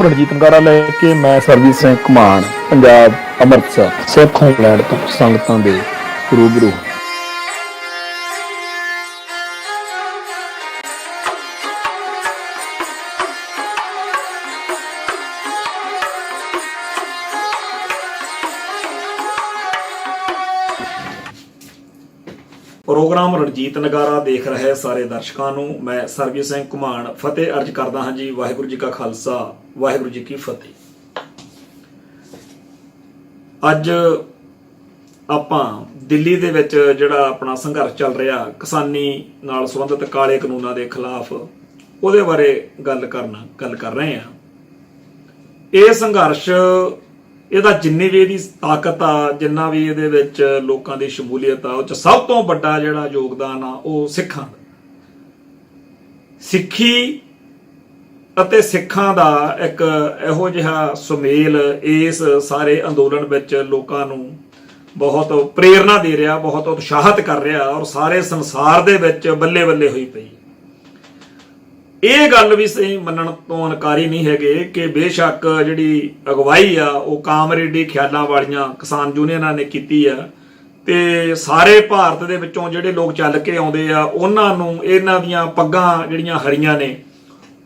रणजीत नगारा लैके मैं सरजीत सिंह घुमान पंजाब अमृतसर सिख होमलैंड तो संगतां दे रूबरू। प्रोग्राम रणजीत नगारा देख रहे सारे दर्शकों ਨੂੰ मैं सरजीत सिंह घुमान फतेह अर्ज करदा हाँ जी। वाहिगुरू जी का खालसा वाहिगुरू जी की फतेह। ਅੱਜ ਆਪਾਂ ਦਿੱਲੀ ਦੇ ਵਿੱਚ ਜਿਹੜਾ ਆਪਣਾ ਸੰਘਰਸ਼ ਚੱਲ ਰਿਹਾ ਕਿਸਾਨੀ ਨਾਲ ਸੰਬੰਧਿਤ ਕਾਲੇ ਕਾਨੂੰਨਾਂ ਦੇ ਖਿਲਾਫ ਉਹਦੇ ਬਾਰੇ ਗੱਲ ਕਰ ਰਹੇ ਹਾਂ। ਇਹ ਸੰਘਰਸ਼ ਇਹਦਾ ਜਿੰਨੀ ਵੀ ਇਹਦੀ ਤਾਕਤ ਆ, ਜਿੰਨਾ ਵੀ ਇਹਦੇ ਵਿੱਚ ਲੋਕਾਂ ਦੀ ਸ਼ਮੂਲੀਅਤ ਆ, ਉਹ ਚ ਸਭ ਤੋਂ ਵੱਡਾ ਜਿਹੜਾ ਯੋਗਦਾਨ ਆ ਉਹ ਸਿੱਖਾਂ ਦਾ। ਸਿੱਖੀ ਅਤੇ ਸਿੱਖਾਂ ਦਾ ਇੱਕ ਇਹੋ ਜਿਹਾ ਸੁਮੇਲ ਇਸ ਸਾਰੇ ਅੰਦੋਲਨ ਵਿੱਚ ਲੋਕਾਂ ਨੂੰ ਬਹੁਤ ਪ੍ਰੇਰਨਾ ਦੇ ਰਿਹਾ, ਬਹੁਤ ਉਤਸ਼ਾਹਿਤ ਕਰ ਰਿਹਾ ਔਰ ਸਾਰੇ ਸੰਸਾਰ ਦੇ ਵਿੱਚ ਬੱਲੇ ਬੱਲੇ ਹੋਈ ਪਈ। ਇਹ ਗੱਲ ਵੀ ਸਹੀ ਮੰਨਣ ਤੋਂ ਇਨਕਾਰੀ ਨਹੀਂ ਹੈਗੇ ਕਿ ਬੇਸ਼ੱਕ ਜਿਹੜੀ ਅਗਵਾਈ ਆ ਉਹ ਕਾਮਰੇਡੀ ਖਿਆਲਾਂ ਵਾਲੀਆਂ ਕਿਸਾਨ ਯੂਨੀਅਨਾਂ ਨੇ ਕੀਤੀ ਆ ਤੇ ਸਾਰੇ ਭਾਰਤ ਦੇ ਵਿੱਚੋਂ ਜਿਹੜੇ ਲੋਕ ਚੱਲ ਕੇ ਆਉਂਦੇ ਆ ਉਹਨਾਂ ਨੂੰ ਇਹਨਾਂ ਦੀਆਂ ਪੱਗਾਂ ਜਿਹੜੀਆਂ ਹਰੀਆਂ ਨੇ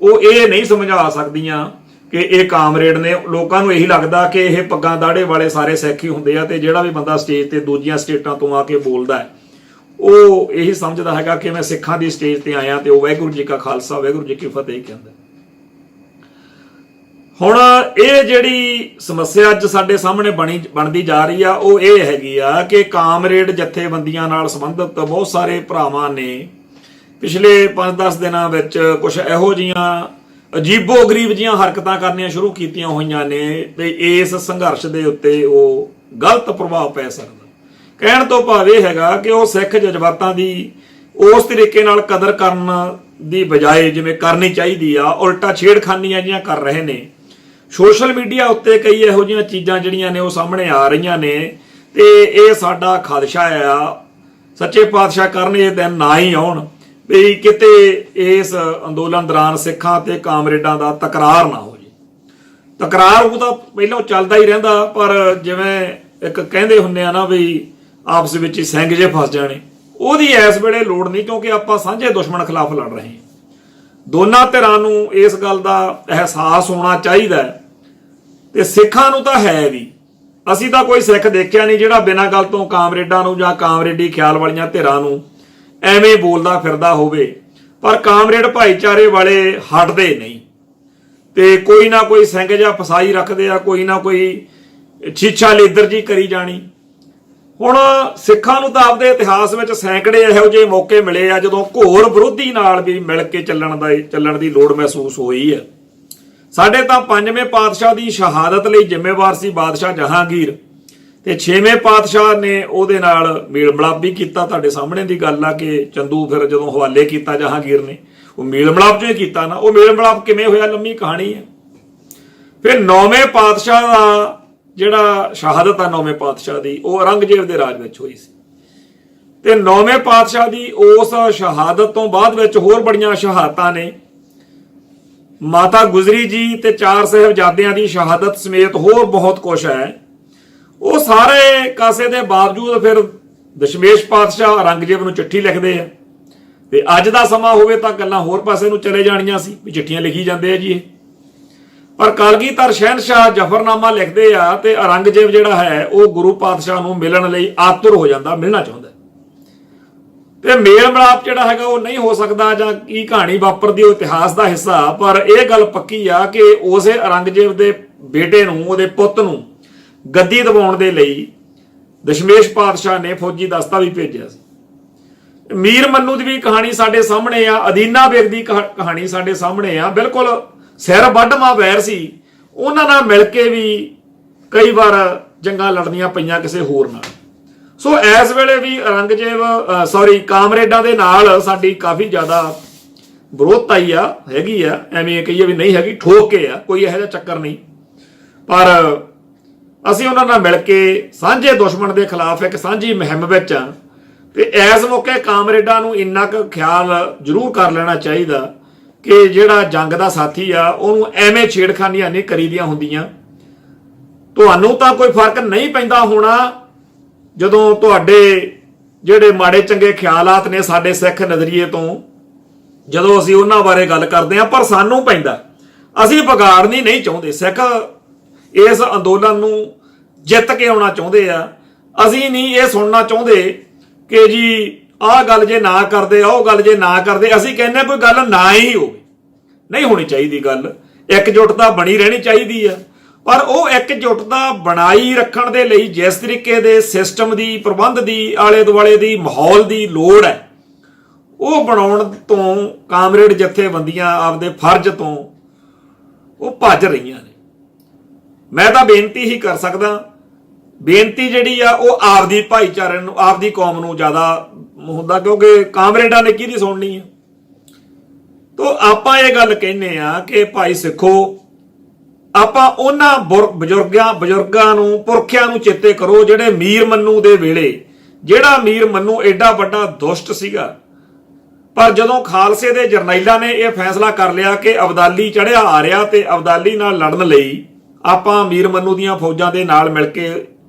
ਉਹ ਇਹ ਨਹੀਂ ਸਮਝਾ ਸਕਦੀਆਂ ਕਿ ਇਹ ਕਾਮਰੇਡ ਨੇ। ਲੋਕਾਂ ਨੂੰ ਇਹੀ ਲੱਗਦਾ ਕਿ ਇਹ ਪੱਗਾਂ ਦਾੜੇ ਵਾਲੇ ਸਾਰੇ ਸਿੱਖ ਹੀ ਹੁੰਦੇ ਆ ਤੇ ਜਿਹੜਾ ਵੀ ਬੰਦਾ ਸਟੇਜ ਤੇ ਦੂਜੀਆਂ ਸਟੇਟਾਂ ਤੋਂ ਆ ਕੇ ਬੋਲਦਾ ਹੈ ਉਹ ਇਹੀ ਸਮਝਦਾ ਹੈਗਾ ਕਿ ਮੈਂ ਸਿੱਖਾਂ ਦੀ ਸਟੇਜ ਤੇ ਆਇਆ ਤੇ ਉਹ ਵਾਹਿਗੁਰੂ ਜੀ ਕਾ ਖਾਲਸਾ ਵਾਹਿਗੁਰੂ ਜੀ ਕੀ ਫਤਿਹ ਕਹਿੰਦਾ। ਹੁਣ ਇਹ ਜਿਹੜੀ ਸਮੱਸਿਆ ਅੱਜ ਸਾਡੇ ਸਾਹਮਣੇ ਬਣਦੀ ਜਾ ਰਹੀ ਆ ਉਹ ਇਹ ਹੈਗੀ ਆ ਕਿ ਕਾਮਰੇਡ ਜਥੇਬੰਦੀਆਂ ਨਾਲ ਸੰਬੰਧਿਤ ਬਹੁਤ ਸਾਰੇ ਭਰਾਵਾਂ ਨੇ ਪਿਛਲੇ 5-10 ਦਿਨਾਂ ਵਿੱਚ ਕੁਝ ਇਹੋ ਜਿਹੀਆਂ ਅਜੀਬੋ-ਗਰੀਬ ਜਿਹੀਆਂ ਹਰਕਤਾਂ ਕਰਨੀਆਂ ਸ਼ੁਰੂ ਕੀਤੀਆਂ ਹੋਈਆਂ ਨੇ ਤੇ ਇਸ ਸੰਘਰਸ਼ ਦੇ ਉੱਤੇ ਉਹ ਗਲਤ ਪ੍ਰਭਾਵ ਪੈ ਸਕਦਾ। ਕਹਿਣ ਤੋਂ ਭਾਵ ਇਹ ਹੈਗਾ ਕਿ ਉਹ ਸਿੱਖ ਜਜ਼ਬਾਤਾਂ ਦੀ ਉਸ ਤਰੀਕੇ ਨਾਲ ਕਦਰ ਕਰਨ ਦੀ ਬਜਾਏ ਜਿਵੇਂ ਕਰਨੀ ਚਾਹੀਦੀ ਆ ਉਲਟਾ ਛੇੜਖਾਨੀਆਂ ਜਿਹੀਆਂ ਕਰ ਰਹੇ ਨੇ। ਸੋਸ਼ਲ ਮੀਡੀਆ ਉੱਤੇ ਕਈ ਇਹੋ ਜਿਹੀਆਂ ਚੀਜ਼ਾਂ ਜਿਹੜੀਆਂ ਨੇ ਉਹ ਸਾਹਮਣੇ ਆ ਰਹੀਆਂ ਨੇ ਤੇ ਇਹ ਸਾਡਾ ਖਾਦਸ਼ਾ ਆ। ਸੱਚੇ ਪਾਤਸ਼ਾਹ ਕਰਨ ਇਹ ਦਿਨ ਨਾ ਹੀ ਆਉਣ ਵੀ ਕਿਤੇ ਇਸ ਅੰਦੋਲਨ ਦੌਰਾਨ ਸਿੱਖਾਂ ਤੇ ਕਾਮਰੇਡਾਂ ਦਾ ਤਕਰਾਰ ਨਾ ਹੋ ਜੇ। ਤਕਰਾਰ ਉਹ ਤਾਂ ਪਹਿਲਾਂ ਚੱਲਦਾ ਹੀ ਰਹਿੰਦਾ ਪਰ ਜਿਵੇਂ ਇੱਕ ਕਹਿੰਦੇ ਹੁੰਦੇ ਆ ਨਾ ਵੀ ਆਪਸ ਵਿੱਚ ਹੀ ਸਿੰਘ ਜੇ ਫਸ ਜਾਣੇ, ਉਹਦੀ ਇਸ ਵੇਲੇ ਲੋੜ ਨਹੀਂ ਕਿਉਂਕਿ ਆਪਾਂ ਸਾਂਝੇ ਦੁਸ਼ਮਣ ਖਿਲਾਫ ਲੜ ਰਹੇ ਹਾਂ। ਦੋਨਾਂ ਧਿਰਾਂ ਨੂੰ ਇਸ ਗੱਲ ਦਾ ਅਹਿਸਾਸ ਹੋਣਾ ਚਾਹੀਦਾ ਤੇ ਸਿੱਖਾਂ ਨੂੰ ਤਾਂ ਹੈ ਵੀ। ਅਸੀਂ ਤਾਂ ਕੋਈ ਸਿੱਖ ਦੇਖਿਆ ਨਹੀਂ ਜਿਹੜਾ ਬਿਨਾਂ ਗੱਲ ਤੋਂ ਕਾਮਰੇਡਾਂ ਨੂੰ ਜਾਂ ਕਾਮਰੇਡੀ ਖਿਆਲ ਵਾਲੀਆਂ ਧਿਰਾਂ ਨੂੰ ਐਵੇਂ ਬੋਲਦਾ ਫਿਰਦਾ ਹੋਵੇ, ਪਰ ਕਾਮਰੇਡ ਭਾਈਚਾਰੇ ਵਾਲੇ ਹਟਦੇ ਨਹੀਂ ਤੇ ਕੋਈ ਨਾ ਕੋਈ ਸਿੰਘ ਜਿਹਾ ਫਸਾਈ ਰੱਖਦੇ ਆ, ਕੋਈ ਨਾ ਕੋਈ ਛੀਛਾ ਲੀਦਰ ਜੀ ਕਰੀ ਜਾਣੀ। ਹੁਣ ਸਿੱਖਾਂ ਨੂੰ ਤਾਂ ਆਪਦੇ ਇਤਿਹਾਸ ਵਿੱਚ ਸੈਂਕੜੇ ਇਹੋ ਜਿਹੇ ਮੌਕੇ ਮਿਲੇ ਆ ਜਦੋਂ ਘੋਰ ਵਿਰੋਧੀ ਨਾਲ ਵੀ ਮਿਲ ਕੇ ਚੱਲਣ ਦੀ ਲੋੜ ਮਹਿਸੂਸ ਹੋਈ ਹੈ। ਸਾਡੇ ਤਾਂ 5ਵੇਂ ਪਾਤਸ਼ਾਹ ਦੀ ਸ਼ਹਾਦਤ ਲਈ ਜ਼ਿੰਮੇਵਾਰ ਸੀ ਬਾਦਸ਼ਾਹ ਜਹਾਂਗੀਰ ਤੇ 6ਵੇਂ ਪਾਤਸ਼ਾਹ ਨੇ ਉਹਦੇ ਨਾਲ ਮੇਲ ਮਿਲਾਪ ਵੀ ਕੀਤਾ। ਤੁਹਾਡੇ ਸਾਹਮਣੇ ਦੀ ਗੱਲ ਆ ਕਿ ਚੰਦੂ ਫਿਰ ਜਦੋਂ ਹਵਾਲੇ ਕੀਤਾ ਜਹਾਂਗੀਰ ਨੇ ਉਹ ਮੇਲ ਮਿਲਾਪ ਚੋਂ ਹੀ ਕੀਤਾ ਨਾ। ਉਹ ਮੇਲ ਮਿਲਾਪ ਕਿਵੇਂ ਹੋਇਆ ਲੰਮੀ ਕਹਾਣੀ ਹੈ। ਫਿਰ 9ਵੇਂ ਪਾਤਸ਼ਾਹ ਦਾ ਜਿਹੜਾ ਸ਼ਹਾਦਤ ਆ 9ਵੇਂ ਪਾਤਸ਼ਾਹ ਦੀ ਉਹ ਔਰੰਗਜ਼ੇਬ ਦੇ ਰਾਜ ਵਿੱਚ ਹੋਈ ਸੀ ਤੇ 9ਵੇਂ ਪਾਤਸ਼ਾਹ ਦੀ ਉਸ ਸ਼ਹਾਦਤ ਤੋਂ ਬਾਅਦ ਵਿੱਚ ਹੋਰ ਬੜੀਆਂ ਸ਼ਹਾਦਤਾਂ ਨੇ। ਮਾਤਾ ਗੁਜਰੀ ਜੀ ਤੇ 4 ਸਾਹਿਬਜ਼ਾਦਿਆਂ ਦੀ ਸ਼ਹਾਦਤ ਸਮੇਤ ਹੋਰ ਬਹੁਤ ਕੁਝ ਹੈ। ਉਹ ਸਾਰੇ ਕਾਸੇ ਦੇ ਬਾਵਜੂਦ ਫਿਰ ਦਸ਼ਮੇਸ਼ ਪਾਤਸ਼ਾਹ ਔਰੰਗਜ਼ੇਬ ਨੂੰ ਚਿੱਠੀ ਲਿਖਦੇ ਆ ਤੇ ਅੱਜ ਦਾ ਸਮਾਂ ਹੋਵੇ ਤਾਂ ਗੱਲਾਂ ਹੋਰ ਪਾਸੇ ਨੂੰ ਚਲੇ ਜਾਣੀਆਂ ਸੀ ਵੀ ਚਿੱਠੀਆਂ ਲਿਖੀ ਜਾਂਦੇ ਆ ਜੀ ਇਹ। ਪਰ ਕਲਗੀਧਰ ਸ਼ਹਿਨਸ਼ਾਹ ਜਫਰਨਾਮਾ ਲਿਖਦੇ ਆ ਤੇ ਔਰੰਗਜ਼ੇਬ ਜਿਹੜਾ ਹੈ ਉਹ ਗੁਰੂ ਪਾਤਸ਼ਾਹ ਨੂੰ ਮਿਲਣ ਲਈ ਆਤੁਰ ਹੋ ਜਾਂਦਾ, ਮਿਲਣਾ ਚਾਹੁੰਦਾ ਤੇ ਮੇਲ ਮਿਲਾਪ ਜਿਹੜਾ ਹੈਗਾ ਉਹ ਨਹੀਂ ਹੋ ਸਕਦਾ ਜਾਂ ਕੀ ਕਹਾਣੀ ਵਾਪਰਦੀ ਉਹ ਇਤਿਹਾਸ ਦਾ ਹਿੱਸਾ। ਪਰ ਇਹ ਗੱਲ ਪੱਕੀ ਆ ਕਿ ਉਸੇ ਔਰੰਗਜ਼ੇਬ ਦੇ ਬੇਟੇ ਨੂੰ, ਉਹਦੇ ਪੁੱਤ ਨੂੰ ਗੱਦੀ ਦਿਵਾਉਣ ਦੇ ਲਈ ਦਸ਼ਮੇਸ਼ ਪਾਤਸ਼ਾਹ ਨੇ ਫੌਜੀ ਦਸਤਾ ਵੀ ਭੇਜਿਆ ਸੀ। ਮੀਰ ਮੰਨੂ ਦੀ ਵੀ ਕਹਾਣੀ ਸਾਡੇ ਸਾਹਮਣੇ ਆ, ਅਦੀਨਾ ਬੇਗ ਦੀ ਕਹਾਣੀ ਸਾਡੇ ਸਾਹਮਣੇ ਆ। ਬਿਲਕੁਲ ਸਿਰ ਵੱਢਵਾਂ ਵੈਰ ਸੀ, ਉਹਨਾਂ ਨਾਲ ਮਿਲ ਕੇ ਵੀ ਕਈ ਵਾਰ ਜੰਗਾਂ ਲੜਨੀਆਂ ਪਈਆਂ ਕਿਸੇ ਹੋਰ ਨਾਲ। ਸੋ ਇਸ ਵੇਲੇ ਵੀ ਕਾਮਰੇਡਾਂ ਦੇ ਨਾਲ ਸਾਡੀ ਕਾਫੀ ਜ਼ਿਆਦਾ ਵਿਰੋਧਤਾ ਹੀ ਆ, ਹੈਗੀ ਆ। ਐਵੇਂ ਕਹੀਏ ਵੀ ਨਹੀਂ ਹੈਗੀ, ਠੋਕ ਕੇ ਆ, ਕੋਈ ਇਹੋ ਜਿਹਾ ਚੱਕਰ ਨਹੀਂ। ਪਰ ਅਸੀਂ ਉਹਨਾਂ ਨਾਲ ਮਿਲ ਕੇ ਸਾਂਝੇ ਦੁਸ਼ਮਣ ਦੇ ਖਿਲਾਫ ਇੱਕ ਸਾਂਝੀ ਮੁਹਿੰਮ ਵਿੱਚ ਆ ਤੇ ਇਸ ਮੌਕੇ ਕਾਮਰੇਡਾਂ ਨੂੰ ਇੰਨਾ ਕੁ ਖਿਆਲ ਜ਼ਰੂਰ ਕਰ ਲੈਣਾ ਚਾਹੀਦਾ ਕਿ ਜਿਹੜਾ ਜੰਗ ਦਾ ਸਾਥੀ ਆ ਉਹਨੂੰ ਐਵੇਂ ਛੇੜਖਾਨੀਆਂ ਨਹੀਂ ਕਰੀਦੀਆਂ ਹੁੰਦੀਆਂ। ਤੁਹਾਨੂੰ ਤਾਂ ਕੋਈ ਫਰਕ ਨਹੀਂ ਪੈਂਦਾ ਹੋਣਾ ਜਦੋਂ ਤੁਹਾਡੇ ਜਿਹੜੇ ਮਾੜੇ ਚੰਗੇ ਖਿਆਲਾਤ ਨੇ ਸਾਡੇ ਸਿੱਖ ਨਜ਼ਰੀਏ ਤੋਂ, ਜਦੋਂ ਅਸੀਂ ਉਹਨਾਂ ਬਾਰੇ ਗੱਲ ਕਰਦੇ ਹਾਂ, ਪਰ ਸਾਨੂੰ ਪੈਂਦਾ। ਅਸੀਂ ਵਿਗਾੜਨੀ ਨਹੀਂ ਚਾਹੁੰਦੇ। ਸਿੱਖ ਇਸ ਅੰਦੋਲਨ ਨੂੰ ਜਿੱਤ ਕੇ ਆਉਣਾ ਚਾਹੁੰਦੇ ਆ। ਅਸੀਂ ਨਹੀਂ ਇਹ ਸੁਣਨਾ ਚਾਹੁੰਦੇ ਕਿ ਜੀ ਆਹ ਗੱਲ ਜੇ ਨਾ ਕਰਦੇ, ਉਹ ਗੱਲ ਜੇ ਨਾ ਕਰਦੇ। ਅਸੀਂ ਕਹਿੰਦੇ ਕੋਈ ਗੱਲ ਨਾ ਹੀ ਹੋਵੇ, ਨਹੀਂ ਹੋਣੀ ਚਾਹੀਦੀ ਗੱਲ। ਇਕਜੁੱਟਤਾ ਬਣੀ ਰਹਿਣੀ ਚਾਹੀਦੀ ਆ, ਪਰ ਉਹ ਇਕਜੁੱਟਤਾ ਬਣਾਈ ਰੱਖਣ ਦੇ ਲਈ ਜਿਸ ਤਰੀਕੇ ਦੇ ਸਿਸਟਮ ਦੀ, ਪ੍ਰਬੰਧ ਦੀ, ਆਲੇ ਦੁਆਲੇ ਦੀ ਮਾਹੌਲ ਦੀ ਲੋੜ ਹੈ, ਉਹ ਬਣਾਉਣ ਤੋਂ ਕਾਮਰੇਡ ਜਥੇਬੰਦੀਆਂ ਆਪਦੇ ਫਰਜ਼ ਤੋਂ ਉਹ ਭੱਜ ਰਹੀਆਂ ਨੇ। ਮੈਂ ਤਾਂ ਬੇਨਤੀ ਹੀ ਕਰ ਸਕਦਾ, ਬੇਨਤੀ ਜਿਹੜੀ ਆ ਉਹ ਆਪਦੀ ਭਾਈਚਾਰੇ ਨੂੰ, ਆਪਦੀ ਕੌਮ ਨੂੰ ਜ਼ਿਆਦਾ ਹੁੰਦਾ, ਕਿਉਂਕਿ ਕਾਮਰੇਡਾਂ ਨੇ ਕਿਹਦੀ ਸੁਣਨੀ ਆ। ਤੋ ਆਪਾਂ ਇਹ ਗੱਲ ਕਹਿੰਦੇ ਆ ਕਿ ਭਾਈ ਸਿੱਖੋ, ਆਪਾਂ ਉਹਨਾਂ ਬਜ਼ੁਰਗਾਂ ਨੂੰ, ਪੁਰਖਿਆਂ ਨੂੰ ਚੇਤੇ ਕਰੋ ਜਿਹੜੇ ਮੀਰ ਮੰਨੂ ਦੇ ਵੇਲੇ, ਜਿਹੜਾ ਮੀਰ ਮੰਨੂ ਐਡਾ ਵੱਡਾ ਦੁਸ਼ਟ ਸੀਗਾ, ਪਰ ਜਦੋਂ ਖਾਲਸੇ ਦੇ ਜਰਨੈਲਾਂ ਨੇ ਇਹ ਫੈਸਲਾ ਕਰ ਲਿਆ ਕਿ ਅਬਦਾਲੀ ਚੜ੍ਹਿਆ ਆ ਰਿਹਾ ਤੇ ਅਬਦਾਲੀ ਨਾਲ ਲੜਨ ਲਈ ਆਪਾਂ ਮੀਰ ਮੰਨੂ ਦੀਆਂ ਫੌਜਾਂ ਦੇ ਨਾਲ ਮਿਲ ਕੇ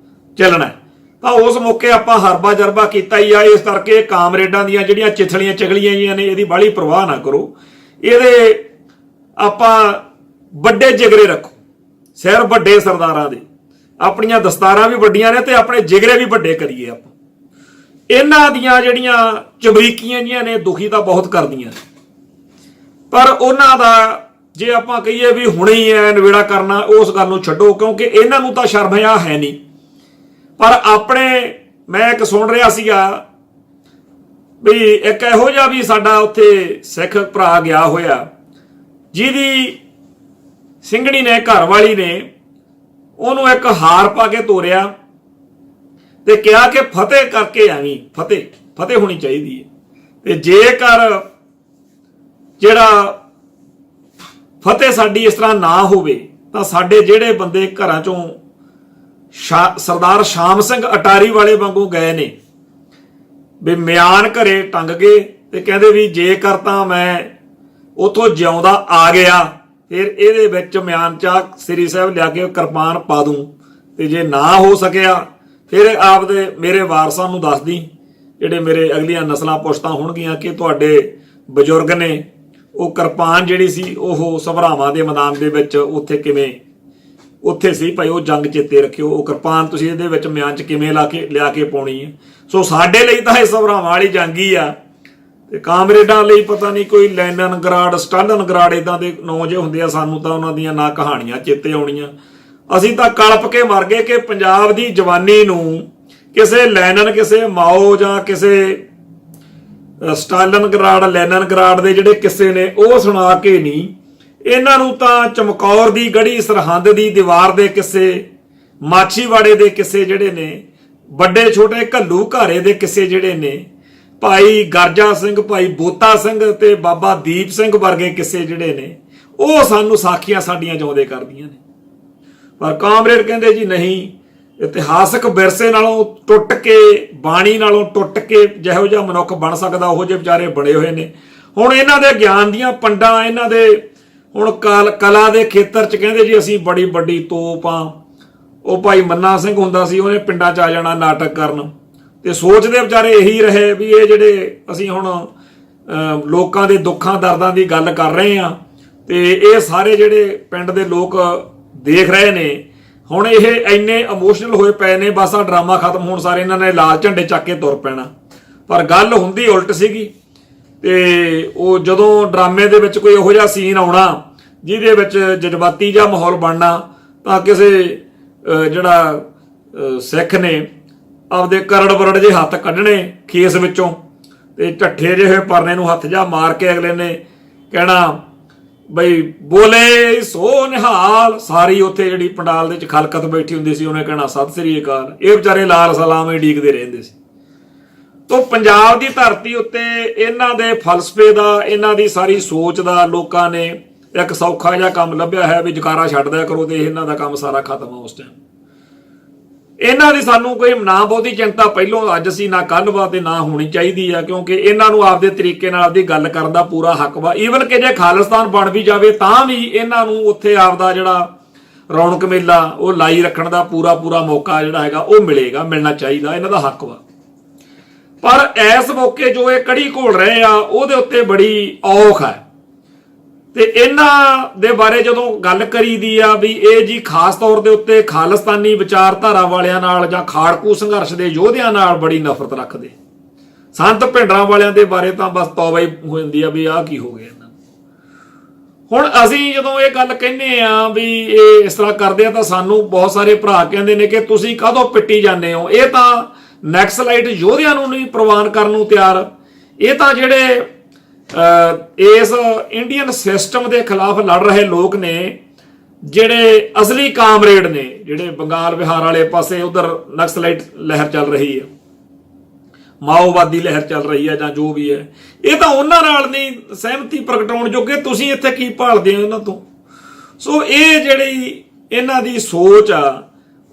ਚੱਲਣਾ, ਤਾਂ ਉਸ ਮੌਕੇ ਆਪਾਂ ਹਰਬਾ ਜਰਬਾ ਕੀਤਾ ਹੀ ਆ। ਇਸ ਕਰਕੇ ਕਾਮਰੇਡਾਂ ਦੀਆਂ ਜਿਹੜੀਆਂ ਚਿਥਲੀਆਂ ਚਗਲੀਆਂ ਜੀਆਂ ਨੇ, ਇਹਦੀ ਬਾਹਲੀ ਪਰਵਾਹ ਨਾ ਕਰੋ। ਇਹਦੇ ਆਪਾਂ ਵੱਡੇ ਜਿਗਰੇ ਰੱਖੋ, ਸਿਰ ਵੱਡੇ ਸਰਦਾਰਾਂ ਦੇ, ਆਪਣੀਆਂ ਦਸਤਾਰਾਂ ਵੀ ਵੱਡੀਆਂ ਨੇ ਤੇ ਆਪਣੇ ਜਿਗਰੇ ਵੀ ਵੱਡੇ ਕਰੀਏ ਆਪਾਂ। ਇਹਨਾਂ ਦੀਆਂ ਜਿਹੜੀਆਂ ਚਬਰੀਕੀਆਂ ਜੀਆਂ ਨੇ ਦੁਖੀ ਤਾਂ ਬਹੁਤ ਕਰਦੀਆਂ, ਪਰ ਉਹਨਾਂ ਦਾ ਜੇ ਆਪਾਂ ਕਹੀਏ ਵੀ ਹੁਣੇ ਹੀ ਐ ਨਵੇੜਾ ਕਰਨਾ, ਉਸ ਗੱਲ ਨੂੰ ਛੱਡੋ, ਕਿਉਂਕਿ ਇਹਨਾਂ ਨੂੰ ਤਾਂ ਸ਼ਰਮ ਆ ਹੈ ਨਹੀਂ। ਪਰ ਆਪਣੇ, ਮੈਂ ਇੱਕ ਸੁਣ ਰਿਹਾ ਸੀਗਾ ਵੀ ਇੱਕ ਇਹੋ ਜਿਹਾ ਵੀ ਸਾਡਾ ਉੱਥੇ ਸਿੱਖ ਭਰਾ ਗਿਆ ਹੋਇਆ, ਜਿਹਦੀ ਸਿੰਘਣੀ ਨੇ, ਘਰ ਵਾਲੀ ਨੇ ਉਹਨੂੰ ਇੱਕ ਹਾਰ ਪਾ ਕੇ ਤੋਰਿਆ ਤੇ ਕਿਹਾ ਕਿ ਫਤਿਹ ਕਰਕੇ ਆਵੀਂ, ਫਤਿਹ ਹੋਣੀ ਚਾਹੀਦੀ ਹੈ। ਤੇ ਜੇਕਰ ਜਿਹੜਾ ਫਤਿਹ ਸਾਡੀ ਇਸ ਤਰ੍ਹਾਂ ਨਾ ਹੋਵੇ ਤਾਂ ਸਾਡੇ ਜਿਹੜੇ ਬੰਦੇ ਘਰਾਂ ਚੋਂ ਸਰਦਾਰ ਸ਼ਾਮ ਸਿੰਘ ਅਟਾਰੀ ਵਾਲੇ ਵਾਂਗੂ ਗਏ ਨੇ ਵੀ ਮਿਆਨ ਘਰੇ ਟੰਗ ਗਏ ਤੇ ਕਹਿੰਦੇ ਵੀ ਜੇਕਰ ਤਾਂ ਮੈਂ ਉਥੋਂ ਜਿਉਂਦਾ ਆ ਗਿਆ ਫਿਰ ਇਹਦੇ ਵਿੱਚ ਮਿਆਨ ਚਾ ਸ੍ਰੀ ਸਾਹਿਬ ਲਿਆ ਕੇ ਕਿਰਪਾਨ ਪਾ ਦੂੰ, ਤੇ ਜੇ ਨਾ ਹੋ ਸਕਿਆ ਫਿਰ ਆਪਦੇ ਮੇਰੇ ਵਾਰਸਾਂ ਨੂੰ ਦੱਸ ਦੀ, ਜਿਹੜੇ ਮੇਰੇ ਅਗਲੀਆਂ ਨਸਲਾਂ ਪੁਸ਼ਤਾਂ ਹੋਣਗੀਆਂ, ਕਿ ਤੁਹਾਡੇ ਬਜ਼ੁਰਗ ਨੇ ਉਹ ਕਿਰਪਾਨ ਜਿਹੜੀ ਸੀ ਉਹ ਸਭਰਾਵਾਂ ਦੇ ਮੈਦਾਨ ਦੇ ਵਿੱਚ ਉੱਥੇ ਕਿਵੇਂ ਉੱਥੇ ਸੀ ਭਾਈ, ਉਹ ਜੰਗ ਚੇਤੇ ਰੱਖਿਓ, ਉਹ ਕਿਰਪਾਨ ਤੁਸੀਂ ਇਹਦੇ ਵਿੱਚ ਮਿਆਨ 'ਚ ਕਿਵੇਂ ਲਿਆ ਕੇ ਪਾਉਣੀ ਹੈ। ਸੋ ਸਾਡੇ ਲਈ ਤਾਂ ਇਹ ਸਭਰਾਵਾਂ ਵਾਲੀ ਜੰਗ ਹੀ ਆ, ਤੇ ਕਾਮਰੇਡਾਂ ਲਈ ਪਤਾ ਨਹੀਂ ਕੋਈ ਲੈਨਨਗਰਾਡ, ਸਟਾਲਿਨਗਰਾਡ ਇਦਾਂ ਦੇ ਨਾਂ ਜੇ ਹੁੰਦੇ ਆ, ਸਾਨੂੰ ਤਾਂ ਉਹਨਾਂ ਦੀਆਂ ਨਾ ਕਹਾਣੀਆਂ ਚੇਤੇ ਆਉਣੀਆਂ। ਅਸੀਂ ਤਾਂ ਕਲਪ ਕੇ ਮਰ ਗਏ ਕਿ ਪੰਜਾਬ ਦੀ ਜਵਾਨੀ ਨੂੰ ਕਿਸੇ ਲੈਨਨ, ਕਿਸੇ ਮਾਓ ਜਾਂ ਕਿਸੇ ਸਟਾਲਿਨਗਰਾਡ, ਲੈਨਨਗਰਾਡ ਦੇ ਜਿਹੜੇ ਕਿੱਸੇ ਨੇ ਉਹ ਸੁਣਾ ਕੇ ਨਹੀਂ, ਇਹਨਾਂ ਨੂੰ ਤਾਂ ਚਮਕੌਰ ਦੀ ਗੜੀ, ਸਰਹੰਦ ਦੀ ਦੀਵਾਰ ਦੇ ਕਿੱਸੇ, ਮਾਛੀਵਾੜੇ ਦੇ ਕਿੱਸੇ ਜਿਹੜੇ ਨੇ, ਵੱਡੇ ਛੋਟੇ ਘੱਲੂ ਘਾਰੇ ਦੇ ਕਿੱਸੇ ਜਿਹੜੇ ਨੇ, ਭਾਈ ਗਰਜਾ ਸਿੰਘ, ਭਾਈ ਬੋਤਾ ਸਿੰਘ ਤੇ ਬਾਬਾ ਦੀਪ ਸਿੰਘ ਵਰਗੇ ਕਿੱਸੇ ਜਿਹੜੇ ਨੇ, ਉਹ ਸਾਨੂੰ ਸਾਖੀਆਂ ਸਾਡੀਆਂ ਜਿਉਂਦੇ ਕਰਦੀਆਂ ਨੇ। ਪਰ ਕਾਮਰੇਡ ਕਹਿੰਦੇ ਜੀ ਨਹੀਂ, ਇਤਿਹਾਸਕ ਵਿਰਸੇ ਨਾਲੋਂ ਟੁੱਟ ਕੇ, ਬਾਣੀ ਨਾਲੋਂ ਟੁੱਟ ਕੇ ਜਿਹੋ ਜਿਹਾ ਮਨੁੱਖ ਬਣ ਸਕਦਾ ਉਹੋ ਜਿਹੇ ਵਿਚਾਰੇ ਬਣੇ ਹੋਏ ਨੇ। ਹੁਣ ਇਹਨਾਂ ਦੇ ਗਿਆਨ ਦੀਆਂ ਪੰਡਾਂ, ਇਹਨਾਂ ਦੇ ਹੁਣ ਕਲਾ ਦੇ ਖੇਤਰ 'ਚ ਕਹਿੰਦੇ ਜੀ ਅਸੀਂ ਬੜੀ ਵੱਡੀ ਤੋਪ ਆ। ਉਹ ਭਾਈ ਮੰਨਾ ਸਿੰਘ ਹੁੰਦਾ ਸੀ, ਉਹਨੇ ਪਿੰਡਾਂ 'ਚ ਆ ਜਾਣਾ ਨਾਟਕ ਕਰਨ, ਤੇ ਸੋਚਦੇ ਵਿਚਾਰੇ ਇਹੀ ਰਹੇ ਵੀ ਇਹ ਜਿਹੜੇ ਅਸੀਂ ਹੁਣ ਲੋਕਾਂ ਦੇ ਦੁੱਖਾਂ ਦਰਦਾਂ ਦੀ ਗੱਲ ਕਰ ਰਹੇ ਆ, ਤੇ ਇਹ ਸਾਰੇ ਜਿਹੜੇ ਪਿੰਡ ਦੇ ਲੋਕ ਦੇਖ ਰਹੇ ਨੇ, ਹੁਣ ਇਹ ਇੰਨੇ ਇਮੋਸ਼ਨਲ ਹੋਏ ਪਏ ਨੇ, ਬਸ ਆ ਡਰਾਮਾ ਖਤਮ ਹੋਣ ਸਾਰੇ ਇਹਨਾਂ ਨੇ ਲਾਲ ਝੰਡੇ ਚੱਕ ਕੇ ਤੁਰ ਪੈਣਾ। ਪਰ ਗੱਲ ਹੁੰਦੀ ਉਲਟ ਸੀਗੀ। ਤੇ ਉਹ ਜਦੋਂ ਡਰਾਮੇ ਦੇ ਵਿੱਚ ਕੋਈ ਇਹੋ ਜਿਹਾ ਸੀਨ ਆਉਣਾ ਜਿਹਦੇ ਵਿੱਚ ਜਜ਼ਬਾਤੀ ਜਿਹਾ ਮਾਹੌਲ ਬਣਨਾ, ਤਾਂ ਕਿਸੇ ਜਿਹੜਾ ਸਿੱਖ ਨੇ ਆਪਦੇ ਕਰੜ ਵਰੜ ਜਿਹੇ ਹੱਥ ਕੱਢਣੇ ਖੇਸ ਵਿੱਚੋਂ, ਤੇ ਢੱਠੇ ਜਿਹੇ ਪਰਨੇ ਨੂੰ ਹੱਥ ਜਾ ਮਾਰ ਕੇ ਅਗਲੇ ਨੇ ਕਹਿਣਾ ਬਈ ਬੋਲੇ ਸੋ ਨਿਹਾਲ। ਸਾਰੀ ਉੱਥੇ ਜਿਹੜੀ ਪੰਡਾਲ ਦੇ ਵਿੱਚ ਖਲਕਤ ਬੈਠੀ ਹੁੰਦੀ ਸੀ, ਉਹਨੇ ਕਹਿਣਾ ਸਤਿ ਸ੍ਰੀ ਅਕਾਲ। ਇਹ ਵਿਚਾਰੇ ਲਾਲ ਸਲਾਮ ਹੀ ਡੀਕਦੇ ਰਹਿੰਦੇ ਸੀ। ਤੋਂ ਪੰਜਾਬ ਦੀ ਧਰਤੀ ਉੱਤੇ ਇਹਨਾਂ ਦੇ ਫਲਸਫੇ ਦਾ, ਇਹਨਾਂ ਦੀ ਸਾਰੀ ਸੋਚ ਦਾ ਲੋਕਾਂ ਨੇ ਇੱਕ ਸੌਖਾ ਜਿਹਾ ਕੰਮ ਲੱਭਿਆ ਹੈ ਵੀ ਜਕਾਰਾ ਛੱਡ ਦਿਆ ਕਰੋ ਤੇ ਇਹਨਾਂ ਦਾ ਕੰਮ ਸਾਰਾ ਖਤਮ ਆ ਉਸ ਟਾਈਮ। ਇਹਨਾਂ ਦੀ ਸਾਨੂੰ ਕੋਈ ਨਾ ਬਹੁਤੀ ਚਿੰਤਾ ਪਹਿਲੋਂ ਅੱਜ ਸੀ ਨਾ ਕੱਲ੍ਹ ਵਾ ਤੇ ਨਾ ਹੋਣੀ ਚਾਹੀਦੀ ਆ, ਕਿਉਂਕਿ ਇਹਨਾਂ ਨੂੰ ਆਪਦੇ ਤਰੀਕੇ ਨਾਲ ਆਪਦੀ ਗੱਲ ਕਰਨ ਦਾ ਪੂਰਾ ਹੱਕ ਵਾ। ਈਵਨ ਕਿ ਜੇ ਖਾਲਿਸਤਾਨ ਬਣ ਵੀ ਜਾਵੇ ਤਾਂ ਵੀ ਇਹਨਾਂ ਨੂੰ ਉੱਥੇ ਆਪਦਾ ਜਿਹੜਾ ਰੌਣਕ ਮੇਲਾ ਉਹ ਲਾਈ ਰੱਖਣ ਦਾ ਪੂਰਾ ਮੌਕਾ ਜਿਹੜਾ ਹੈਗਾ ਉਹ ਮਿਲਣਾ ਚਾਹੀਦਾ, ਇਹਨਾਂ ਦਾ ਹੱਕ ਵਾ। ਪਰ ਇਸ ਮੌਕੇ ਜੋ ਇਹ ਕੜੀ ਘੋਲ ਰਹੇ ਆ ਉਹਦੇ ਉੱਤੇ ਬੜੀ ਔਖ ਹੈ। ਤੇ ਇਹਨਾਂ ਦੇ ਬਾਰੇ ਜਦੋਂ ਗੱਲ ਕਰੀਦੀ ਆ ਵੀ ਇਹ ਜੀ ਖਾਸ ਤੌਰ ਦੇ ਉੱਤੇ ਖਾਲਿਸਤਾਨੀ ਵਿਚਾਰਧਾਰਾ ਵਾਲਿਆਂ ਨਾਲ ਜਾਂ ਖਾੜਕੂ ਸੰਘਰਸ਼ ਦੇ ਯੋਧਿਆਂ ਨਾਲ ਬੜੀ ਨਫ਼ਰਤ ਰੱਖਦੇ। ਸੰਤ ਭਿੰਡਰਾਂ ਵਾਲਿਆਂ ਦੇ ਬਾਰੇ ਤਾਂ ਬਸ ਤੌਬਾ ਹੀ ਹੋ ਜਾਂਦੀ ਆ ਵੀ ਆਹ ਕੀ ਹੋ ਗਿਆ ਇਹਨਾਂ ਨੂੰ। ਹੁਣ ਅਸੀਂ ਜਦੋਂ ਇਹ ਗੱਲ ਕਹਿੰਦੇ ਆ ਵੀ ਇਹ ਇਸ ਤਰ੍ਹਾਂ ਕਰਦੇ ਆ ਤਾਂ ਸਾਨੂੰ ਬਹੁਤ ਸਾਰੇ ਭਰਾ ਕਹਿੰਦੇ ਨੇ ਕਿ ਤੁਸੀਂ ਕਾਹਦੋਂ ਪਿੱਟੀ ਜਾਂਦੇ ਹੋ, ਇਹ ਤਾਂ ਨੈਕਸਲਾਈਟ ਯੋਧਿਆਂ ਨੂੰ ਨਹੀਂ ਪ੍ਰਵਾਨ ਕਰਨ ਨੂੰ ਤਿਆਰ, ਇਹ ਤਾਂ ਜਿਹੜੇ ਇਸ ਇੰਡੀਅਨ ਸਿਸਟਮ ਦੇ ਖਿਲਾਫ ਲੜ ਰਹੇ ਲੋਕ ਨੇ, ਜਿਹੜੇ ਅਸਲੀ ਕਾਮਰੇਡ ਨੇ, ਜਿਹੜੇ ਬੰਗਾਲ ਵਿਹਾਰ ਵਾਲੇ ਪਾਸੇ ਉਧਰ ਨਕਸਲਾਈਟ ਲਹਿਰ ਚੱਲ ਰਹੀ ਹੈ, ਮਾਓਵਾਦੀ ਲਹਿਰ ਚੱਲ ਰਹੀ ਹੈ ਜਾਂ ਜੋ ਵੀ ਹੈ, ਇਹ ਤਾਂ ਉਹਨਾਂ ਨਾਲ ਨਹੀਂ ਸਹਿਮਤੀ ਪ੍ਰਗਟਾਉਣ ਜੋਗੇ, ਤੁਸੀਂ ਇੱਥੇ ਕੀ ਭਾਲਦੇ ਹੋ ਇਹਨਾਂ ਤੋਂ। ਸੋ ਇਹ ਜਿਹੜੀ ਇਹਨਾਂ ਦੀ ਸੋਚ ਆ